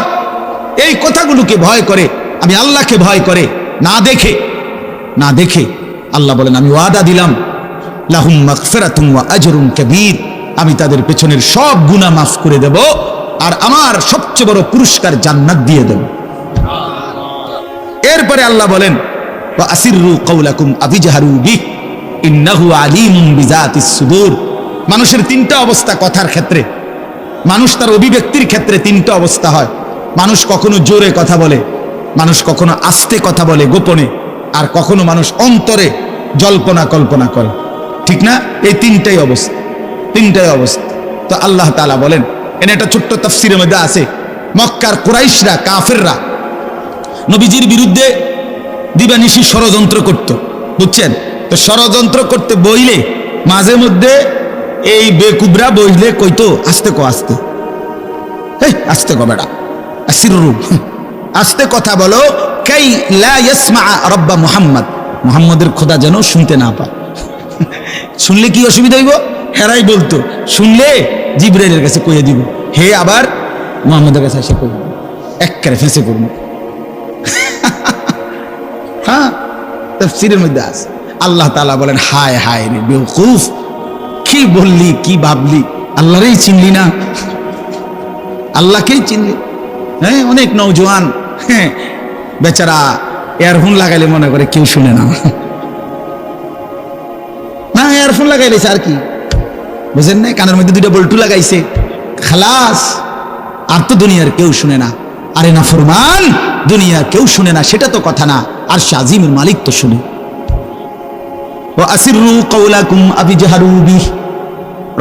এই কথাগুলোকে ভয় করে, আমি আল্লাহকে ভয় করে, না দেখে আল্লাহ বলেন, আমি ওয়াদা দিলাম, লাহুম মাগফিরাতুন ওয়া আজরুন কাবীর, আমি তাদের পেছনের সব গুনাহ মাফ করে দেব, আর আমার সবচেয়ে বড় পুরস্কার জান্নাত দিয়ে দেব। এরপরে আল্লাহ বলেন, ওয়া আসিররু কাওলাকুম আবিজহারু বিহি ইন্নাহু আলিমুম বিযাতিস সুদূর। মানুষের তিনটা অবস্থা কথার ক্ষেত্রে, মানুষ তার অভিব্যক্তির ক্ষেত্রে তিনটা অবস্থা হয়। মানুষ কখনো জোরে কথা বলে, মানুষ কখনো আস্তে কথা বলে গোপনে, আর কখনো মানুষ অন্তরে জল্পনা কল্পনা করে, ঠিক না? এই তিনটাই অবস্থা। তো আল্লাহ তাআলা বলেন, এনে একটা ছোট্ট তাফসীরের মধ্যে আছে, মক্কার কুরাইশরা, কাফেররা নবীজির বিরুদ্ধে দিবানিশি ষড়যন্ত্র করত, বুঝছেন? তো ষড়যন্ত্র করতে বইলে মাঝে মধ্যে এই বেকুবরা বইলে কইতো, আস্তে আস্তে কো বেটা, আসিররু, আস্তে কথা বলো, কাই লা ইয়াসমা রাব্বা মুহাম্মদ, মুহাম্মদের খোদা যেন শুনতে না পায়। শুনলে কি অসুবিধা হইব? হেরাই বলতো, শুনলে জিবরাইলের কাছে কইয়ে দিব, হে আবার মুহাম্মদের কাছে এসে কইব, একবারে ফেঁসে করবো। হ্যাঁ, তাফসীরের মধ্যে আছে। আল্লাহ তাআলা বলেন, হায় হায় রে বেওকুফ, কি বললি, কি ভাবলি, আল্লাহরই চিনলি না, আল্লাহকেই চিনলি। হ্যাঁ, অনেক নওজোয়ান বেচারা ইয়ারফোন লাগাইলে মনে করে কেউ শুনে না, ইয়ারফোন লাগাইলেছে আর কি, বুঝেন না? কানের মধ্যে দুইটা বল্টু লাগাইছে, খালাস, আর তো দুনিয়ার কেউ শুনে না। আরে নাফরমান, দুনিয়ার কেউ শুনে না সেটা তো কথা না, আর শাজিমের মালিক তো শুনে। ওয়া আসিররু কাওলাকুম আবিজহারু বিহি,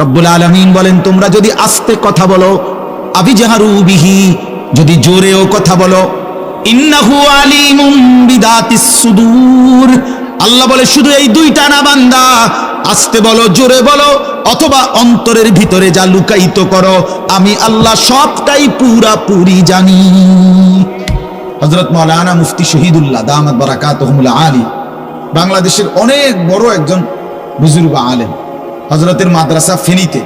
রব্বুল আলামিন বলেন, তোমরা যদি আস্তে কথা বলো, আবিজহারু বিহি, যদি জোরেও কথা বলো, ইন্নাহু আলিমুম বিযাতিস সুদূর, আল্লাহ বলে শুধু এই দুইটা না বান্দা, আস্তে বলো, জোরে বলো, অথবা অন্তরের ভিতরে যা লুকায়িত করো, আমি আল্লাহ সবটাই পুরাপুরি জানি। হযরত মাওলানা মুফতি শহীদুল্লাহ দামাত বারাকাতুহুমুল আলী, বাংলাদেশের অনেক বড় একজন বুজুর্গ আলেম। হযরতের মাদ্রাসা ফেনীতে,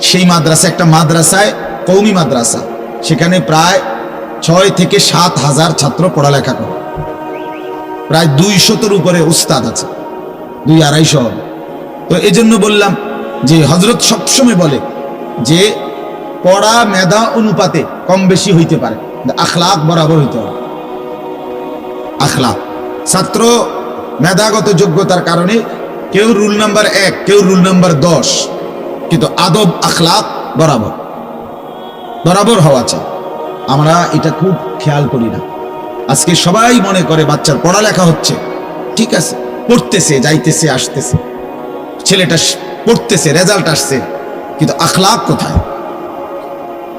সেই মাদ্রাসা একটা মাদ্রাসায় কওমি মাদ্রাসা, সেখানে প্রায় 6 থেকে 7 হাজার ছাত্র পড়ালেখা করে, প্রায় 200-এর উপরে উস্তাদ আছে, 200-250 হবে। তো এই জন্য বললাম যে হযরত সবসময় বলে যে পড়া মেধা অনুপাতে কম বেশি হইতে পারে, আখলাক বরাবর হইতে হবে। আখলাক, ছাত্র মেধাগত যোগ্যতার কারণে কেউ রুল নাম্বার 1, কেউ রুল নাম্বার 10, কিন্তু আদব আখলাক বরাবর বরাবর হওয়া চাই। আমরা এটা খুব খেয়াল করি না। আজকে সবাই মনে করে বাচ্চার পড়ালেখা হচ্ছে, ঠিক আছে, পড়তেছে, যাইতেছে, আসতেছে, ছেলেটা পড়তেছে, রেজাল্ট আসছে, কিন্তু আখলাক কোথায়?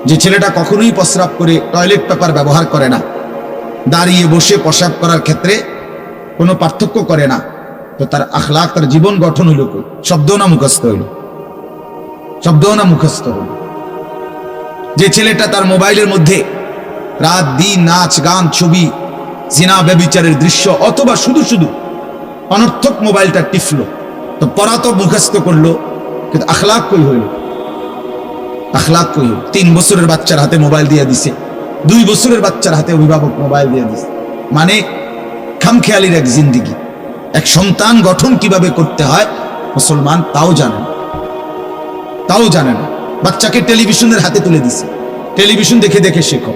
যে ছেলেটা কখনোই প্রস্রাব করে টয়লেট পেপার ব্যবহার করে না, দাঁড়িয়ে বসে প্রস্রাব করার ক্ষেত্রে কোনো পার্থক্য করে না, তো তার আখলাক, তার জীবন গঠন হইল কই? শব্দ না মুখস্থ হইল? শব্দ না মুখস্থ হইল? যে ছেলেটা তার মোবাইলের মধ্যে রাত দিন নাচ গান, ছবি, জিনা ব্যভিচারের দৃশ্য, অথবা শুধু শুধু অনর্থক মোবাইলটা টিপলো, তো পড়া তো মুখস্থ করলো, কিন্তু আখলাক কই হইল? আখলাক কই হইল? 3 বছরের বাচ্চার হাতে মোবাইল দিয়ে দিছে, 2 বছরের বাচ্চার হাতে অভিভাবক মোবাইল দিয়ে দিছে, মানে খামখেয়ালির এক জিন্দিগি। এক সন্তান গঠন কিভাবে করতে হয় মুসলমান তাও জানে না, তাও জানে না। বাচ্চাকে টেলিভিশনের হাতে তুলে দিছে, টেলিভিশন দেখে দেখে শেখো।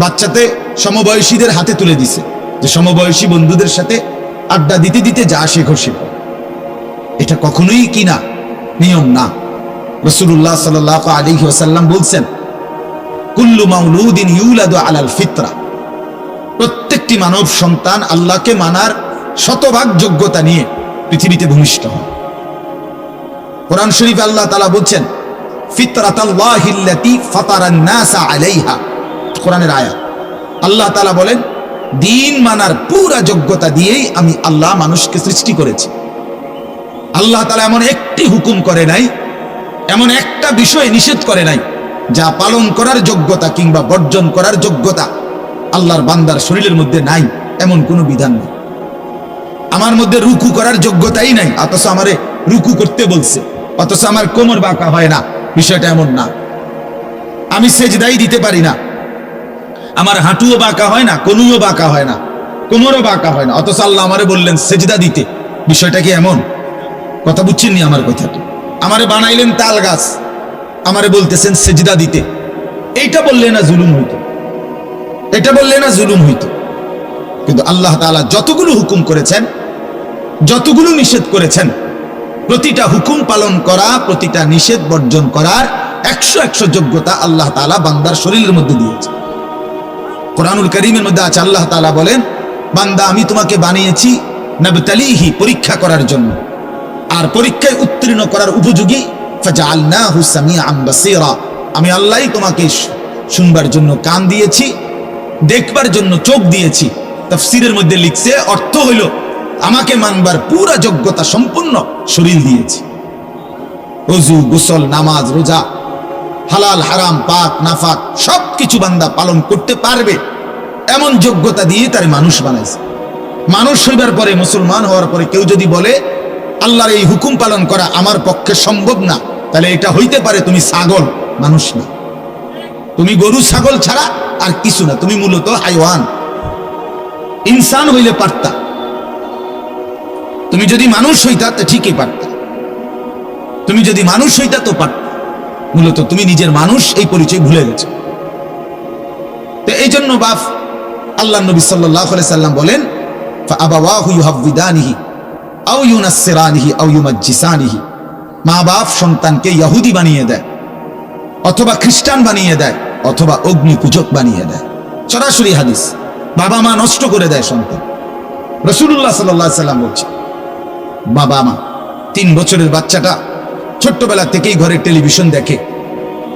বাচ্চাতে সমবয়সীদের হাতে তুলে দিছে, যে সমবয়সী বন্ধুদের সাথে আড্ডা দিতে দিতে যা শেখো শেখো। এটা কখনোই কি না, নিয়ম না। রাসূলুল্লাহ সাল্লাল্লাহু আলাইহি ওয়াসাল্লাম বলছেন, কুল্লু মাউলুদিন ইউলাদু আলাল ফিতরা, প্রত্যেকটি মানব সন্তান আল্লাহকে মানার শতভাগ যোগ্যতা নিয়ে পৃথিবীতে ভূমিষ্ঠ হয়। কোরআন শরীফে আল্লাহ তাআলা বলছেন, ফিতরাতাল্লাহিল্লাতী ফাতারান নাসা আলাইহা, কোরআনের আয়াত। আল্লাহ তাআলা বলেন, দ্বীন মানার পুরা যোগ্যতা দিয়েই আমি আল্লাহ মানুষকে সৃষ্টি করেছি। আল্লাহ তাআলা এমন একটি হুকুম করে নাই, এমন একটা বিষয় নিষেধ করে নাই যা পালন করার যোগ্যতা কিংবা বর্জন করার যোগ্যতা আল্লাহর বান্দার শরীরের মধ্যে নাই, এমন কোনো বিধান নেই। আমার মধ্যে রুকু করার যোগ্যতাই নাই, অথচ আমারে রুকু করতে বলছে, অথচ আমার কোমর বাঁকা হয় না, বিষয়টা এমন না। আমি সেজদাই দিতে পারি না, আমার হাঁটুও বাঁকা হয় না, কনুইও বাঁকা হয় না, কোমরও বাঁকা হয় না, অথচ আল্লাহ আমারে বললেন সেজদা দিতে। বিষয়টা কি এমন? কথা বুঝছেননি আমার কথাটা? আমারে বানাইলেন তাল গাছ, আমারে বলতেছেন সেজদা দিতে। এইটা বললে না জুলুম হইতো? এটা বললে না জুলুম হইতো? কিন্তু আল্লাহ তাআলা যতগুলো হুকুম করেছেন, যতগুলো নিষেধ করেছেন, প্রতিটা হুকুম পালন করা, প্রতিটা নিষেধ বর্জন করার 100 যোগ্যতা আল্লাহ তাআলা বান্দার শরীরের মধ্যে দিয়েছে। কোরআনুল কারীমের মধ্যে আছে, আল্লাহ তাআলা বলেন, বান্দা আমি তোমাকে বানিয়েছি নাবতালিহি, পরীক্ষা করার জন্য, আর পরীক্ষায় উত্তীর্ণ করার উপযোগী, ফাজআলনাহু সামিআন বাসীরা, আমি আল্লাহই তোমাকে শুনবার জন্য কান দিয়েছি, দেখবার জন্য চোখ দিয়েছি। তাফসীরের মধ্যে লিখছে, অর্থ হইল আমাকে মানবার পুরা যোগ্যতা সম্পূর্ণ শরীর দিয়েছি। ওযু, গোসল, নামাজ, রোজা, হালাল হারাম, পাক নাফাক সবকিছু বান্দা পালন করতে পারবে এমন যোগ্যতা দিয়ে তারে মানুষ বানাইছে। মানুষ হইবার পরে, মুসলমান হওয়ার পরে কেউ যদি বলে আল্লাহর এই হুকুম পালন করা আমার পক্ষে সম্ভব না, তাহলে এটা হইতে পারে তুমি ছাগল, মানুষ না। তুমি গরু ছাগল ছাড়া আর কিছু না, তুমি মূলত হাইওয়ান। ইনসান হইলে পারতা, তুমি যদি মানুষ হইতা তো ঠিকই পারতা, তুমি যদি মানুষ হইতা তো পারতা। মূলত তুমি নিজের মানুষ এই পরিচয় ভুলে গেছো। তো এই জন্য বাপ আল্লাহ নবী সাল্লাল্লাহু আলাইহি সাল্লাম বলেন, ফাআবাওয়াহু ইউহাব্বিদানিহি আও ইউনাসসিরানিহি আও ইউমাজ্জিসানিহি, মা বাপ সন্তানকে ইহুদি বানিয়ে দেয়, অথবা খ্রিস্টান বানিয়ে দেয়, অথবা অগ্নি পূজক বানিয়ে দেয়। সরাসরি হাদিস, বাবা মা নষ্ট করে দেয় সন্তান। রাসূলুল্লাহ সাল্লাল্লাহু আলাইহি সাল্লাম বলছে, বাবা মা, 3 বছরের বাচ্চাটা ছোট্টবেলা থেকেই ঘরে টেলিভিশন দেখে,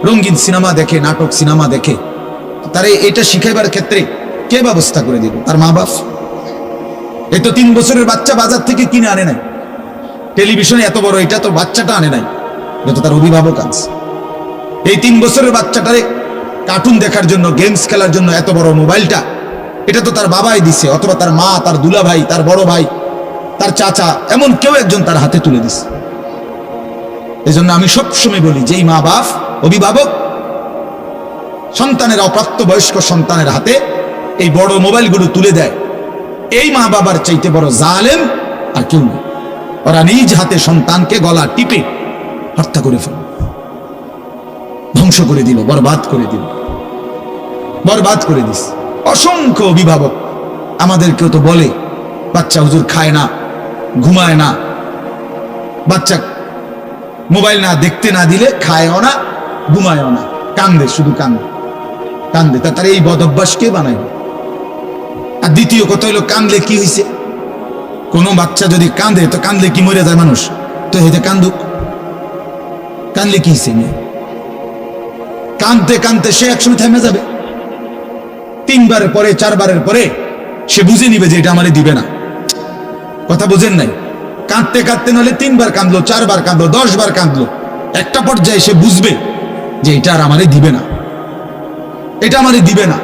রঙিন সিনেমা দেখে, নাটক সিনেমা দেখে, তারে এটা শিখাইবার ক্ষেত্রে কে ব্যবস্থা করে দিল? তার মা বাপ। এই তো 3 বছরের বাচ্চা বাজার থেকে কিনে আনে নাই, টেলিভিশনে এত বড় এটা তো বাচ্চাটা আনে নাই, এটা তো তার অভিভাবক আছে। এই 3 বছরের বাচ্চাটারে কার্টুন দেখার জন্য, গেমস খেলার জন্য এত বড় মোবাইলটা এটা তো তার বাবাই দিছে, অথবা তার মা, তার দুলা ভাই, তার বড় ভাই, তার চাচা, এমন কেউ একজন তার হাতে তুলে দিছে। এই জন্য আমি সবসময় বলি, যেই মা বাপ, অভিভাবক সন্তানের, অপ্রাপ্তবয়স্ক সন্তানের হাতে এই বড় মোবাইলগুলো তুলে দেয়, এই মা বাবার চাইতে বড় জালেম আর কেউ নেই। ওরা নিজ হাতে সন্তানকে গলা টিপে হত্যা করে ফেল, ধ্বংস করে দিল, বরবাদ করে দিল, বরবাদ করে দিস। অসংখ্য অভিভাবক আমাদেরকেও তো বলে, বাচ্চা হুজুর খায় না, ঘুমায় না, বাচ্চা মোবাইল না দেখতে না দিলে খায়ও না, ঘুমায়ও না, কান্দে, শুধু কান্দে কান্দে। তার এই বদ অভ্যাস কে বানাইবে? আর দ্বিতীয় কথা হইলো, কান্দলে কি হয়েছে? কোনো বাচ্চা যদি কান্দে, তো কান্দলে কি মরে যায় মানুষ? তো হেতে কান্দুক, কান্দলে কি হয়েছে? কান্দতে কান্দতে সে একসময় থেমে যাবে। 3 বারের পরে, 4 বারের পরে সে বুঝে নিবে যে এটা আমারে দিবে না। কথা বুঝেন নাই? কাঁদতে কাঁদতে নাহলে 3 বার কাঁদলো, 4 বার কাঁদলো, 10 বার কাঁদলো, একটা পর্যায়ে সে বুঝবে যে এটা আর আমারে দিবে না, এটা আমারে দিবে না।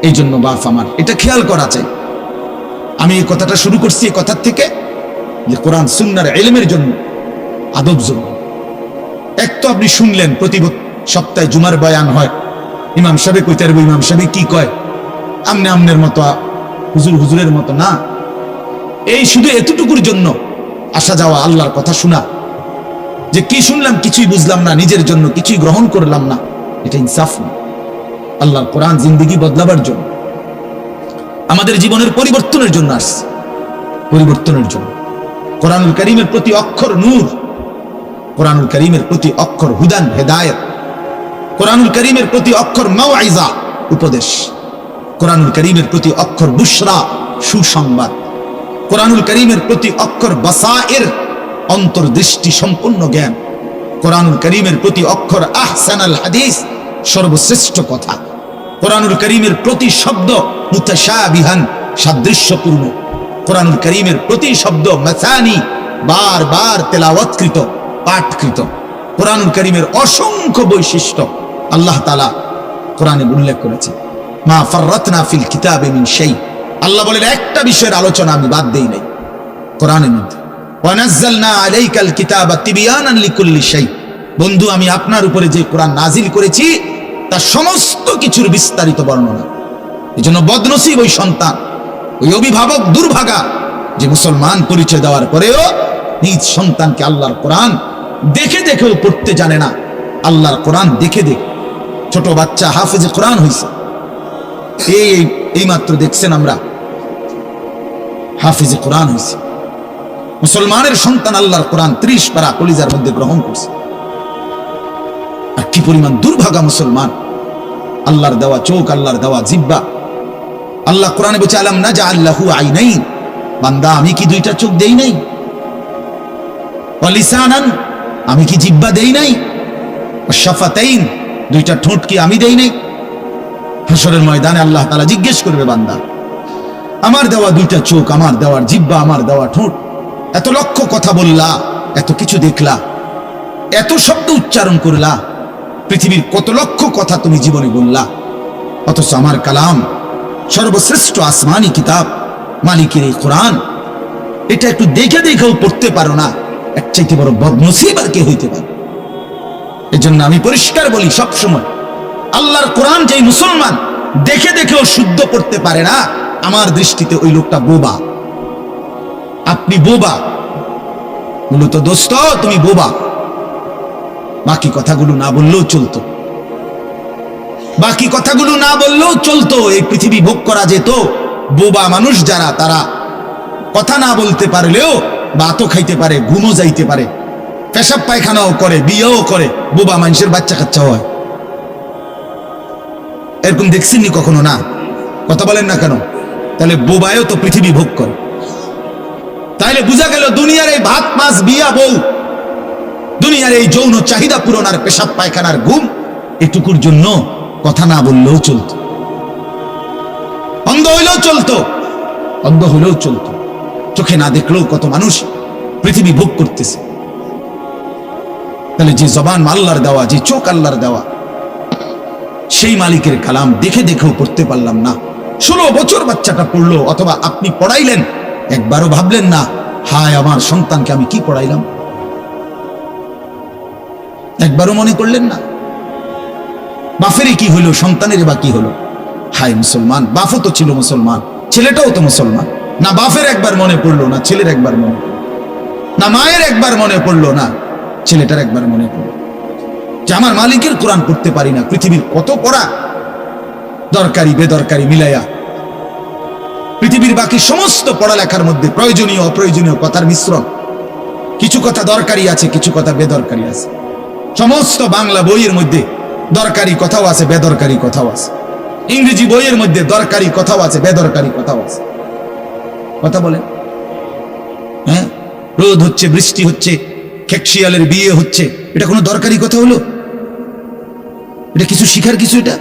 এই জন্য বাপ আমার এটা খেয়াল করা চাই। আমি এই কথাটা শুরু করছি এই কথার থেকে, যে কোরআন সুন্নাহর ইলমের জন্য, আদব জন্য। এক তো আপনি শুনলেন প্রতি সপ্তাহে জুমার বয়ান হয়, ইমাম সাহেব কইতে পারবো, ইমাম সাহেব কি কয়, আমনে আমনের মতো, হুজুর হুজুরের মতো না। এই শুধু এতটুকুর জন্য আসা যাওয়া, আল্লাহর কথা শোনা, যে কি শুনলাম কিছুই বুঝলাম না, নিজের জন্য কিছুই গ্রহণ করলাম না, এটা ইনসাফ না। আল্লাহর কোরআন জিন্দেগি বদলাবার জন্য, আমাদের জীবনের পরিবর্তনের জন্য আসছে, পরিবর্তনের জন্য। কোরআনুল কারীমের প্রতি অক্ষর নূর, কোরআনুল কারীমের প্রতি অক্ষর হুদান, হেদায়েত, কোরআনুল কারীমের প্রতি অক্ষর মাওয়াইজা, উপদেশ, কোরআনুল কারীমের প্রতি অক্ষর বুশরা, সুসংবাদ, কোরআনুল কারীমের প্রতি অক্ষর বাসায়ের, অন্তর্দৃষ্টি সম্পন্ন জ্ঞান, কোরআনুল কারীমের প্রতি অক্ষর আহসানাল হাদিস, সর্বশ্রেষ্ঠ কথা, কোরআনুল কারীমের প্রতি শব্দ মুতাশাবিহান, সাদৃশ্যপূর্ণ, কোরআনুল কারীমের প্রতি শব্দ মাসানি, বারবার তেলাওয়াতকৃত, পাঠকৃত। কোরআনুল কারীমের অসংখ্য বৈশিষ্ট্য আল্লাহ তাআলা কোরআনে উল্লেখ করেছে। মা ফাররাতনা ফিল কিতাবে মিন শাই, আল্লাহ বলেন একটা বিষয়ের আলোচনা আমি বাদ দেই নাই কোরআনের মধ্যে। ওয়া নাযালনা আলাইকাল কিতাবা তিবয়ানান লিকুল্লি শাই, বন্ধু আমি আপনার উপরে যে কোরআন নাজিল করেছি তার সমস্ত কিছুর বিস্তারিত বর্ণনা। এজন্য বদনসিব ওই সন্তান, ওই অভিভাবক দুর্ভাগা, যে মুসলমান পরিচয় দেওয়ার পরেও নিজ সন্তানকে আল্লাহর কোরআন দেখে দেখেও পড়তে জানে না। আল্লাহর কোরআন দেখে দেখে ছোট বাচ্চা হাফেজে কোরআন হয়েছে, এই মাত্র দেখছেন আমরা, হাফেজে কোরআন হয়েছে। মুসলমানের সন্তান আল্লাহর কোরআন 30 পারা কলিজার মধ্যে গ্রহণ করছে। আর কি পরিমাণ দুর্ভাগা মুসলমান! আল্লাহর দেওয়া চোখ, আল্লাহর দেওয়া জিহ্বা। আল্লাহ কোরআনে বলছে আলাম নাজআল লাহু আইনাইন, বান্দা আমি কি 2টা চোখ দেই নাই? ওয়া লিসানান, আমি কি জিহ্বা দেই নাই? ওয়া শাফাতাইন, 2টা ঠোঁট কি আমি দেই নাই? হাসরের ময়দানে আল্লাহ তাআলা জিজ্ঞেস করবে, বান্দা আমার দেওয়া 2টা চোখ, আমার দেওয়ার জিহ্বা, আমার দেওয়া ঠোঁট, এত লক্ষ কথা বললা, এত কিছু দেখলা, এত শব্দ উচ্চারণ করলা, পৃথিবীর কত লক্ষ কথা তুমি জীবনে বললা, অথচ আমার কালাম, সর্বশ্রেষ্ঠ আসমানি কিতাব, মালিকের এই কোরআন, এটা একটু দেখে দেখেও পড়তে পারো না, এর চাইতে বড় বদনসিব আর কে হইতে পারে? এজন্য আমি পরিষ্কার বলি সব সময়, আল্লাহর কোরআন যেই মুসলমান দেখে দেখেও শুদ্ধ পড়তে পারে না, আমার দৃষ্টিতে ওই লোকটা বোবা। আপনি বোবা, মূলত দোস্ত তুমি বোবা। বাকি কথাগুলো না বললেও চলতো, বাকি কথাগুলো না বললেও চলতো, এই পৃথিবী ভোগ করা যেত। বোবা মানুষ যারা, তারা কথা না বলতে পারলেও ভাতও খাইতে পারে, ঘুমও যাইতে পারে, পেশাব পায়খানাও করে, বিয়েও করে, বোবা মানুষের বাচ্চা কাচ্চা হয়। এরকম দেখছেননি কখনো? না, কথা বলেন না কেন? তাহলে বোবায়ও তো পৃথিবী ভোগ করে। তাইলে বোঝা গেল দুনিয়ার এই ভাত মাছ বিয়া বউ, দুনিয়ার এই যৌন চাহিদা পূরণ আর পেশাব পায়খানার ঘুম, এটুকুর জন্য কথা না বললেও চলতো, অন্ধ হইলেও চলতো, অন্ধ হইলেও চলতো, চোখে না দেখলেও কত মানুষ পৃথিবী ভোগ করতেছে। তাহলে যে জবান আল্লাহর দেওয়া, যে চোখ আল্লাহর দেওয়া, সেই মালিকের কালাম দেখে দেখেও পড়তে পারলাম না, 16 বছর বাচ্চাটা পড়লো, অথবা আপনি পড়াইলেন, একবারও ভাবলেন না হায় আমার সন্তানকে আমি কি পড়াইলাম? একবারও মনে করলেন না? বাফেরই কি হলো, সন্তানের বা কি হলো? হায় মুসলমান, বাফও তো ছিল মুসলমান, ছেলেটাও তো মুসলমান। না বাফের একবার মনে পড়লো, না ছেলের একবার মনে পড়লো, না মায়ের একবার মনে পড়লো, না ছেলেটার একবার মনে পড়লো যে আমার মালিকের কোরআন পড়তে পারি না। পৃথিবীর কত পড়া, দরকারি বেদরকারি মিলাইয়া পৃথিবীর বাকি সমস্ত পড়ালেখার মধ্যে প্রয়োজনীয় অপ্রয়োজনীয় কথার মিশ্রণ। কিছু কথা দরকারি আছে, কিছু কথা বেদরকারি আছে। সমস্ত বাংলা বইয়ের মধ্যে দরকারি কথাও আছে, বেদরকারি কথাও আছে। ইংরেজি বইয়ের মধ্যে দরকারি কথাও আছে, বেদরকারি কথাও আছে। কথা বলেন? হ্যাঁ, রোদ হচ্ছে, বৃষ্টি হচ্ছে, খেকশিয়ালের বিয়ে হচ্ছে, এটা কোনো দরকারি কথা হলো? এটা কিছু শিখার কিছু? এটা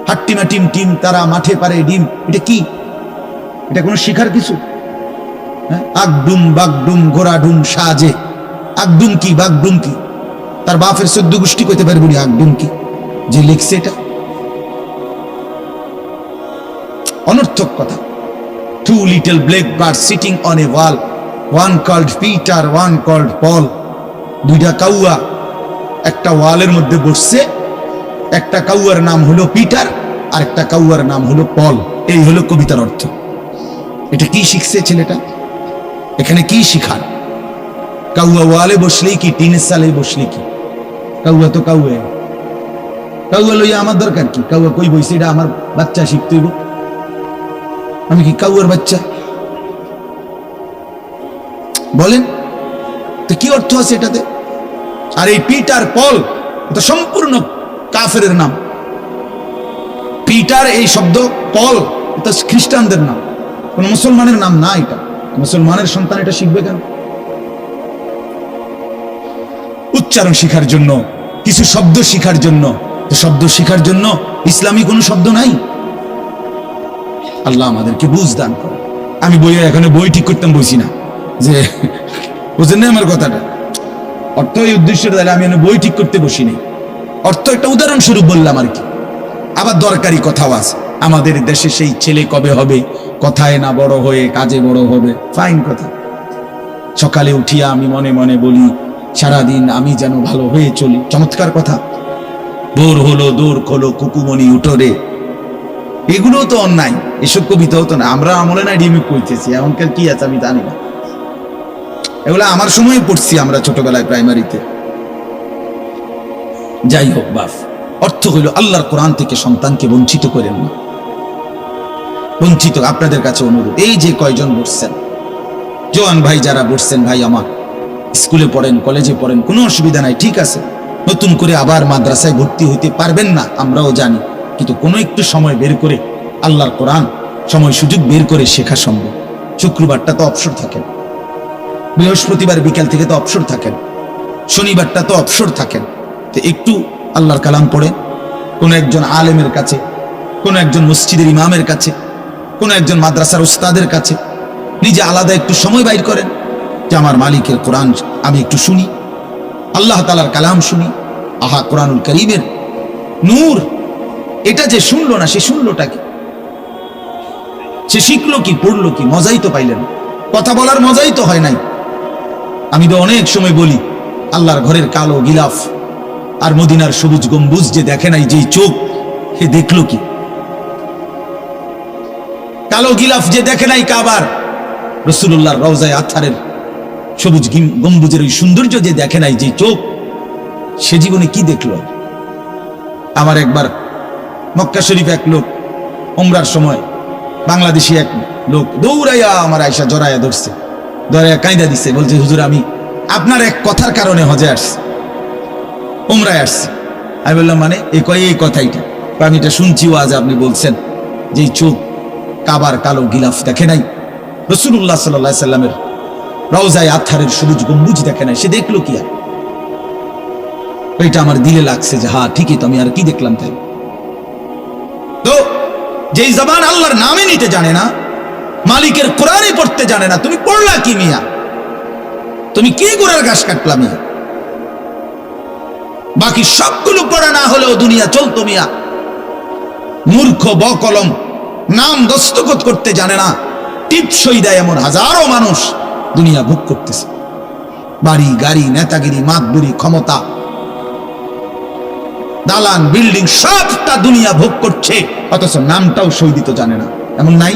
হাট্টিমা টিম টিম তারা মাঠে পারে ডিম, এটা কি? এটা কোনো শিখার কিছু? হ্যাঁ, আগডুম বাগডুম ঘোড়াডুম সাজে, আগডুম কি বাগডুম কি? তার বাপের 14 গোষ্ঠী কইতে পারবো না আগডুম কি, যে লিখছে এটা। অনর্থক কথা। Two little black birds sitting on a wall, one called Peter, one called Paul. দুইটা কাউয়া একটা ওয়ালের মধ্যে বসছে, একটা কাউয়ার নাম হলো পিটার আর একটা কাউয়ার নাম হলো পল। এই হলো কবিতার অর্থ। এটা কি শিখছে ছেলেটা? এখানে কি শিখার? কাউয়া ওয়ালে বসলেই কি, টিনের সালে বসলে কি? কাউয়া তো কাউয়া, কাউয়া লইয়া আমার দরকার কি? কাউয়া কই বইছে, এটা আমার বাচ্চা শিখতে হইব। আমি কি কাউয়ার বাচ্চা? বলেন তো কি অর্থ আছে এটাতে? আর এই পিটার পল এটা সম্পূর্ণ কাফেরের নাম। পিটার এই শব্দ, পল এটা খ্রিস্টানদের নাম, কোন মুসলমানের নাম না। এটা মুসলমানের সন্তান এটা শিখবে কেন? উচ্চারণ শিখার জন্য, কিছু শব্দ শিখার জন্য। শব্দ শিখার জন্য ইসলামী কোনো শব্দ নাই। আল্লাহ আমাদেরকে বুঝ দান করে। আমি বইয়ে এখানে বই ঠিক করতাম বইছি না, যে বুঝেন না আমার কথাটা? অর্থ এই উদ্দেশ্যে আমি বই ঠিক করতে বসি নাই, অর্থ একটা উদাহরণস্বরূপ বললাম আর কি। আবার দরকারি কথাও আছে। আমাদের দেশে সেই ছেলে কবে হবে, কথায় না বড় হয়ে কাজে বড় হবে। ফাইন কথা। সকালে উঠিয়া আমি মনে মনে বলি সারাদিন আমি যেন ভালো হয়ে চলি, চমৎকার কথা। ভোর হলো দৌড় খোলো কুকুমনি উঠোরে, এগুলো তো অন্যায়। এসব কবিতা হতো না, আমরা আমলে না ডিমিক কইতেছি। এমনকার কি আছে আমি জানি না, এগুলো আমার সময় পড়ছি আমরা ছোটবেলায় প্রাইমারিতে। যাই হোক বাপ, অর্থ হইল আল্লাহর কোরআন থেকে সন্তানকে বঞ্চিত করেন না। বঞ্চিত আপনাদের কাছে অনুরোধ, এই যে কয়জন বসছেন, জওয়ান ভাই যারা বসছেন, ভাই আমার স্কুলে পড়েন, কলেজে পড়েন, কোনো অসুবিধা নাই, ঠিক আছে। নতুন করে আবার মাদ্রাসায় ভর্তি হইতে পারবেন না, আমরাও জানি, কিন্তু কোনো একটু সময় বের করে আল্লাহর কোরআন সময় সুযোগ বের করে শেখা সম্ভব। শুক্রবারটা তো অবসর থাকেন, বৃহস্পতিবার বিকেল থেকে তো অবসর থাকেন, শনিবারটা তো অবসর থাকেন। তো একটু আল্লাহর কালাম পড়ে কোনো একজন আলেমের কাছে, কোনো একজন মসজিদের ইমামের কাছে, কোনো একজন মাদ্রাসার উস্তাদের কাছে নিজে আলাদা একটু সময় বাইর করেন, যে আমার মালিকের কোরআন আমি একটু শুনি, আল্লাহ তাআলার কালাম শুনি। আহা, কোরআনুল কারীমের নূর, এটা যে শুনলো না, সে শুনলোটা কি? সে শিখলো কি, পড়লো কি? মজাই তো পাইলেন, কথা বলার মজাই তো হয় নাই। আমি তো অনেক সময় বলি, আল্লাহর ঘরের কালো গিলাফ আর মদিনার সবুজ গম্বুজ যে দেখে নাই, যেই চোখ, সে দেখলো কি? কালো গিলাফ যে দেখে নাই কাবার, রাসূলুল্লাহর রওজায়ে আতহারের সবুজ গম্বুজের ওই সৌন্দর্য যে দেখে নাই, যে চোখ, সে জীবনে কি দেখলো? আমার একবার মক্কা শরীফ এক লোক উমরার সময়, বাংলাদেশি এক লোক দৌড়াইয়া আমার আয়সা জড়াইয়া ধরছে, ধরাইয়া কাঁদা দিছে, বলছে হুজুর আমি আপনার এক কথার কারণে হজে আসছি, উমরায় আসছি। আমি বললাম মানে? এই কথাইটা আমি এটা শুনছি, আজ আপনি বলছেন যে চোখ কাবার কালো গিলাফ দেখে নাই, রাসূলুল্লাহ সাল্লাল্লাহু আলাইহি সাল্লামের রওজায়ে আতহারের সবুজ গম্বুজ দেখে নাই, সে দেখলো কি? আর ওইটা আমার দিলে লাগছে যে হ্যাঁ ঠিকই তো, আমি আর কি দেখলাম? তাই তো যেই জবান আল্লাহর নামে নিতে জানে না, মালিকের কোরআনে পড়তে জানে না, তুমি পড়লা কি মিয়া? তুমি কি গোড়ার ঘাস কাটলা মিয়া? বাকি সবগুলো পড়া না হলেও দুনিয়া চলতো মিয়া। মূর্খ বকলম নাম দস্তখত করতে জানে না, টিপসই দেয় এমন হাজারো মানুষ দুনিয়া ভোগ করতেছে। বাড়ি গাড়ি, নেতাগিরি, মাতবুরি, ক্ষমতা, দালান, বিল্ডিং সবটা দুনিয়া ভোগ করছে, অথচ নামটাও সই দিতে জানে না। এমন নাই?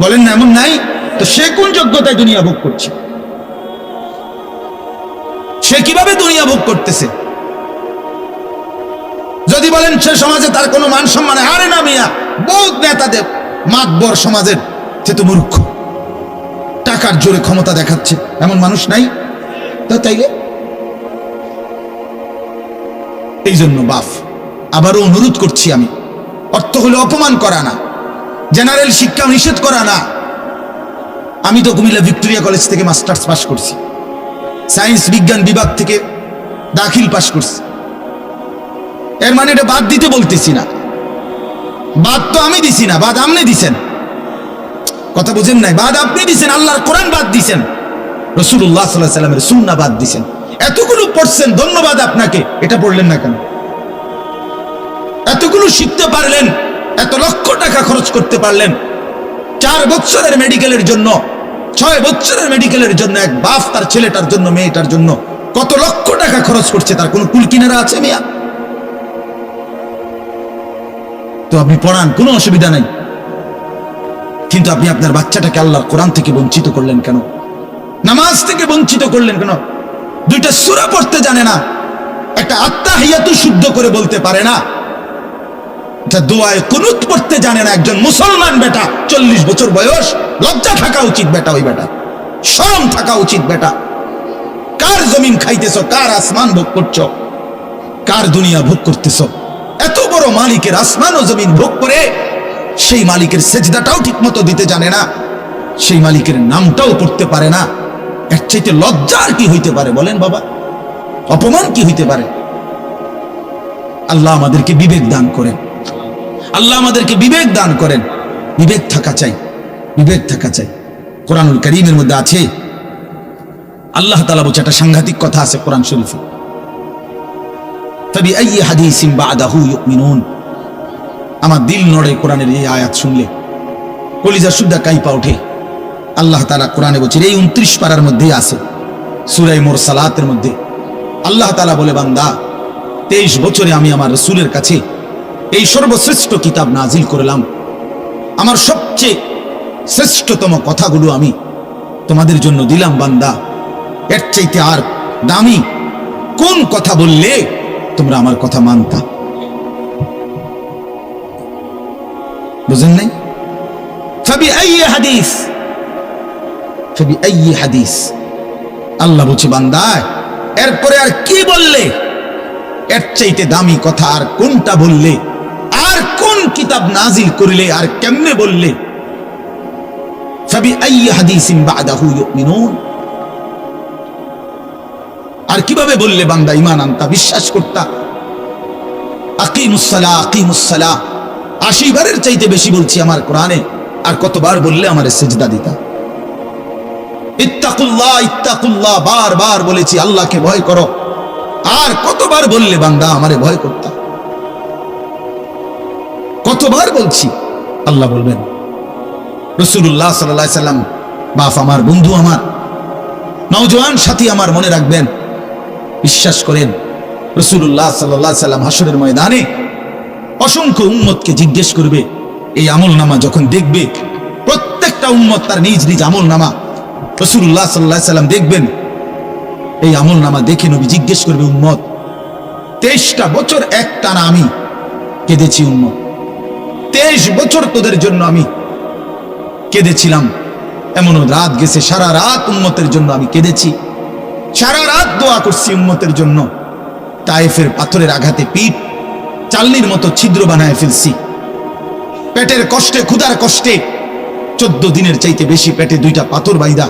বলেন না এমন নাই? তো সে কোন যোগ্যতায় দুনিয়া ভোগ করছে? সে কিভাবে দুনিয়া ভোগ করতেছে? যদি বলেন সে সমাজে তার কোনো মান সম্মান, আরে না মিয়া, বহুত নেতাদের মাতবর সমাজের, সে তো মূর্খ, টাকার জোরে ক্ষমতা দেখাচ্ছে, এমন মানুষ নাই? তো তাইলে এই জন্য বাপ আবারও অনুরোধ করছি আমি, অর্থ হলো অপমান করা না, জেনারেল শিক্ষা নিষেধ করা না। আমি তো কুমিল্লা ভিক্টোরিয়া কলেজ থেকে মাস্টার্স পাস করছি, সায়েন্স বিজ্ঞান বিভাগ থেকে দাখিল পাস করছি। এর মানে এটা বাদ দিতে বলতেছি না, বাদ তো আমি দিছি না, বাদ আপনি দিছেন। কথা বুঝেন নাই? বাদ আপনি দিছেন, আল্লাহর কোরআন বাদ দিছেন, রাসূলুল্লাহ সাল্লাল্লাহু আলাইহি ওয়াসাল্লামের সুন্নাহ বাদ দিছেন। এতগুলো পড়ছেন, ধন্যবাদ আপনাকে, এটা পড়লেন না কেন? এতগুলো শিখতে পারলেন, এত লক্ষ টাকা খরচ করতে পারলেন, 4 বছরের মেডিকেলের জন্য, 6 বছরের মেডিকেলের জন্য এক বাপ তার ছেলেটার জন্য, মেয়েটার জন্য কত লক্ষ টাকা খরচ করছে, তার কোনো কুল কিনারা আছে মিয়া? তো আপনি পড়ান, কোনো অসুবিধা নাই, কিন্তু আপনি আপনার বাচ্চাটাকে আল্লাহর কোরআন থেকে বঞ্চিত করলেন কেন? নামাজ থেকে বঞ্চিত করলেন কেন? 2টা সূরা পড়তে জানে না, একটা আত্তাহিয়াতু শুদ্ধ করে বলতে পারে না, এটা দোয়ায়ে কুনুত পড়তে জানে না। একজন মুসলমান বেটা, 40 বছর বয়স, লজ্জা থাকা উচিত বেটা, ওই বেটা শরম থাকা উচিত বেটা। কার জমিন খাইতেছ, কার আসমান ভোগ করছো, কার দুনিয়া ভোগ করতেছ? এত বড় মালিকের আসমান ও জমিন ভোগ করে সেই মালিকের সেজদাটাও ঠিক মতো দিতে জানে না, সেই মালিকের নামটাও পড়তে পারে না। এর চাইতে লজ্জা আর কি হইতে পারে বলেন বাবা? অপমান কি হইতে পারে? আল্লাহ আমাদেরকে বিবেক দান করেন, আল্লাহ আমাদেরকে বিবেক দান করেন। বিবেক থাকা চাই, বিবেক থাকা চাই। কোরআনুল কারীমের মধ্যে আছে, আল্লাহ তাআলা বলছে, একটা সাংঘাতিক কথা আছে কোরআন শরীফে, ফাবিআইয়ি হাদিসিন বা'দাহু ইউমিনুন। আমার দিল নড়ে কোরআনের এই আয়াত শুনলে, কলিজা সুদ্ধা কাইপা ওঠে। আল্লাহ তাআলা কোরআনে বলছে, এই 29 পারার মধ্যেই আছে, সূরা মুরসালাতের মধ্যে আল্লাহ তাআলা বলে, বান্দা 23 বছরে আমি আমার রাসূলের কাছে এই সর্বশ্রেষ্ঠ কিতাব নাজিল করলাম, আমার সবচেয়ে শ্রেষ্ঠতম কথাগুলো আমি তোমাদের জন্য দিলাম। বান্দা, এর চাইতে আর দামি কোন কথা বললে তোমরা আমার কথা মানতা? বুঝেন নাই? ফাবিআইয়ি হাদিস, ফাবিআইয়ি হাদিস। আল্লাহ বলছে, বান্দা এরপরে আর কি বললে, এর চাইতে দামি কথা আর কোনটা বললে, আর কোন কিতাব নাজিল করিলে, আর কেমনে বললে? ফাবিআইয়ি হাদিসিন বা'দাহু ইউমিনুন। আর কিভাবে বললে বান্দা ঈমান আনতা, বিশ্বাস করতা? আকিমুস সালাহ, আকিমুস সালাহ 80 বারের চাইতে বেশি বলছি আমার কোরআনে, আর কতবার বললে আমারে সিজদা দিতা? ইত্তাকুল্লাহ, ইত্তাকুল্লাহ বারবার বলেছি, আল্লাহকে ভয় করো, আর কতবার বললে বান্দা আমারে ভয় করতা? কতবার বলছি? আল্লাহ বলবেন। রাসূলুল্লাহ সাল্লাল্লাহু আলাইহি সাল্লাম বাপ আমার, বন্ধু আমার, নওজোয়ান সাথী আমার, মনে রাখবেন, বিশ্বাস করেন, রাসূলুল্লাহ সাল্লাল্লাহু আলাইহি সাল্লাম হাসরের ময়দানে অসংখ্য উম্মতকে জিজ্ঞেস করবে। এই আমলনামা যখন দেখবে, প্রত্যেকটা উম্মত তার নিজ নিজ আমলনামা, রাসূলুল্লাহ সাল্লাল্লাহু আলাইহি সাল্লাম দেখবেন, এই আমলনামা দেখে নবী জিজ্ঞেস করবে, উম্মত 23টা বছর একটানা আমি কেঁদেছি, উম্মত 23 বছর তোদের জন্য আমি কেঁদেছিলাম। এমন রাত গেছে, সারা রাত উম্মতের জন্য আমি কেঁদেছি, সারা রাত দোয়া করছি উম্মতের জন্য। তায়েফের পাথরের আঘাতে পিঠ চালনির মতো ছিদ্র বানায় ফেলছি, পেটের কষ্টে, ক্ষুধার কষ্টে 14 দিনের চাইতে বেশি পেটে 2টা পাথর বাইদা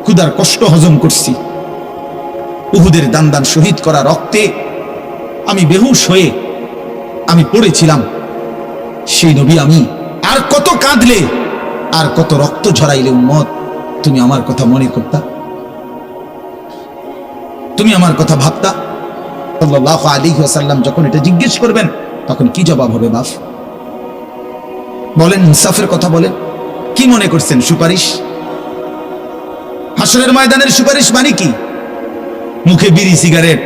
ক্ষুধার কষ্ট হজম করছি। উহুদের দান শহীদ করা রক্তে আমি বেহুশ হয়ে আমি পড়েছিলাম। সেই নবী আমি আর কত কাঁদলে, আর কত রক্ত ঝরাইলে উম্মত তুমি আমার কথা মনে করতা, তুমি আমার কথা ভাবতা? সাল্লাল্লাহু আলাইহি ওয়াসাল্লাম যখন এটা জিজ্ঞেস করবেন, তখন কি জবাব হবে বাপ? বলেন, ইনসাফের কথা বলেন। কি মনে করছেন সুপারিশ? হাসরের ময়দানের সুপারিশ মানে কি? মুখে বিড়ি সিগারেট,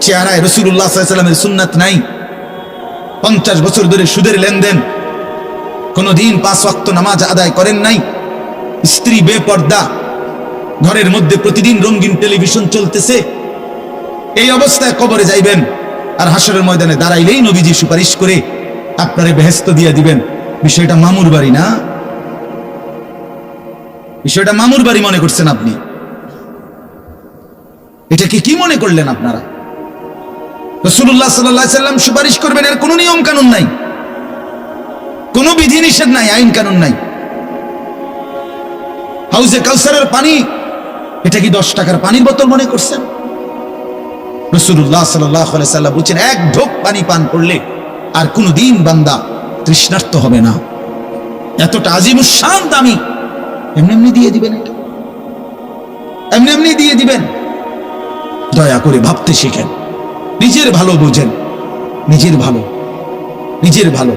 চেহারায় রাসূলুল্লাহ সাল্লাল্লাহু আলাইহি ওয়াসাল্লামের সুন্নাত নাই, 50 বছর ধরে সুদের লেনদেন, কোনদিন 5 ওয়াক্ত নামাজ আদায় করেন নাই, স্ত্রী বেপর্দা, ঘরের মধ্যে প্রতিদিন রঙিন টেলিভিশন চলতেছে। এই অবস্থায় কবরে যাইবেন, আর হাসরের ময়দানে দাঁড়াইলেই নবীজি সুপারিশ করে আপনারে বেহেশত দিয়ে দিবেন। বিষয়টা মামুর বাড়ি না, বিষয়টা মামুর বাড়ি মনে করছেন আপনি। এটাকে কি মনে করলেন আপনারা? রাসূলুল্লাহ সাল্লাল্লাহু আলাইহি ওয়াসাল্লাম সুপারিশ করবেন, এর কোনো নিয়ম কানুন নাই, কোনো বিধি নিষেধ নাই, আইন কানুন নাই। হাউজে কাউসারের পানি, এটা কি 10 টাকার পানির বোতল মনে করছেন? রাসূলুল্লাহ সাল্লাল্লাহু আলাইহি ওয়াসাল্লাম বলেছেন, এক ঢোক পানি পান করলে আর কোনদিন বান্দা তৃষ্ণার্ত হবে না। এতটা আজিমুস শান দামি, এমনি এমনি দিয়ে দিবেন? এটা এমনি এমনি দিয়ে দিবেন? দয়া করে ভাবতে শিখেন, নিজের ভালো বোঝেন, নিজের ভালো, নিজের ভালো।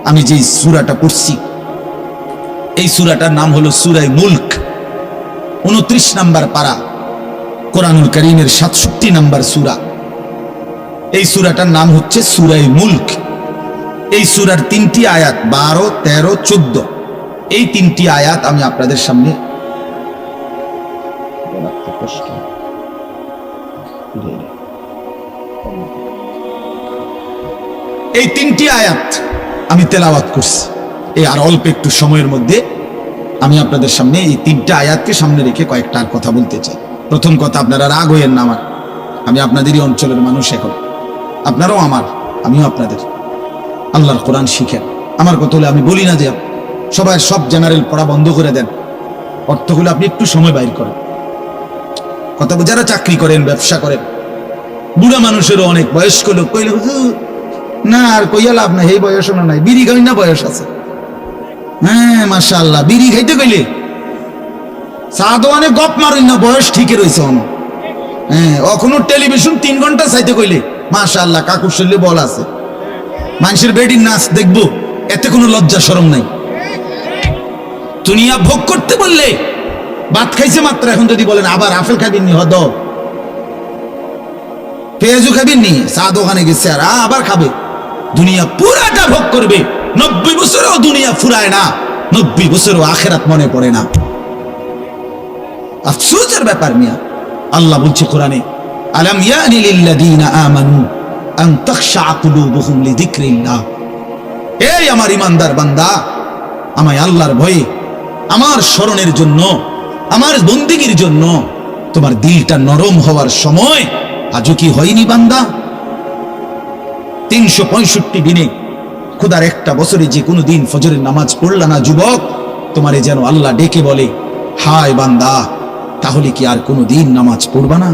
আমি যে সূরাটা পড়ছি, এই সূরাটার নাম হলো সূরা মুলক, 29 নম্বর পারা, কোরআনুল কারীমের 67 নম্বর সূরা। এই সূরাটার নাম হচ্ছে সূরা মুলক। এই সূরার 3টি আয়াত 12, 13, 14, এই 3টি আয়াত আমি আপনাদের সামনে এই 3টি আয়াত আমি তেলাওয়াত করছি। এই আর অল্প একটু সময়ের মধ্যে আমি আপনাদের সামনে এই 3টা আয়াতকে সামনে রেখে কয়েকটা কথা বলতে চাই। প্রথম কথা, আপনারা রাগ হইয়েন না আমার, আমি আপনাদেরই অঞ্চলের মানুষ, এখন আপনারাও আমার, আমিও আপনাদের। আল্লাহর কোরআন শিখেন। আমার কথা হলে আমি বলি না যে সবাই সব জেনারেল পড়া বন্ধ করে দেন, অর্থগুলো আপনি একটু সময় বাইর করেন। কথা, যারা চাকরি করেন, ব্যবসা করেন, বুড়া মানুষেরও অনেক বয়স্ক লোক কইলে হুজুর না আর কইয়া লাভ নাই, এই বয়স না নাই, বিড়ি খাই না বয়স আছে। হ্যাঁ মাশাআল্লাহ, বিড়ি খাইতে কইলে চা দোকানে গপ মারেন না, বয়স ঠিকই রয়েছে। হ্যাঁ, এখনো টেলিভিশন 3 ঘন্টা চাইতে কইলে মাশাআল্লাহ কাকুর শরীরে বল আছে। মানুষের বেডির নাচ দেখবো, এতে কোনো লজ্জা শরম নাই। দুনিয়া ভোগ করতে বললে, ভাত খাইছে মাত্র, এখন যদি বলেন আবার আপেল খাবেন নি, হদ পেঁয়াজু খাবেন নি, চা দোকানে গেছে আর আবার খাবে। দুনিয়া পুরাটা ভোগ করবে, 90 বছরেও দুনিয়া ফুরায় না, 90 বছরেও আখিরাত মনে পড়ে না। আফসোসের ব্যাপার মিয়া। আল্লাহ বলছে কোরআনে, আলাম ইয়ানি লিল্লাযীনা আমানু আন তাখশা কুলুবুহুম লিযিকরিল্লাহ। এই আমার ইমানদার বান্দা, আমায় আল্লাহর ভয়ে, আমার স্মরণের জন্য, আমার বন্দেগীর জন্য তোমার দিলটা নরম হওয়ার সময় আজও কি হয়নি বান্দা? 365 দিনে খোদার একটা বছরে যে কোনো দিন ফজরের নামাজ পড়লা না যুবক, তোমারে যেন আল্লাহ ডেকে বলে, হায় বান্দা, তাহলে কি আর কোনো দিন নামাজ পড়বা না?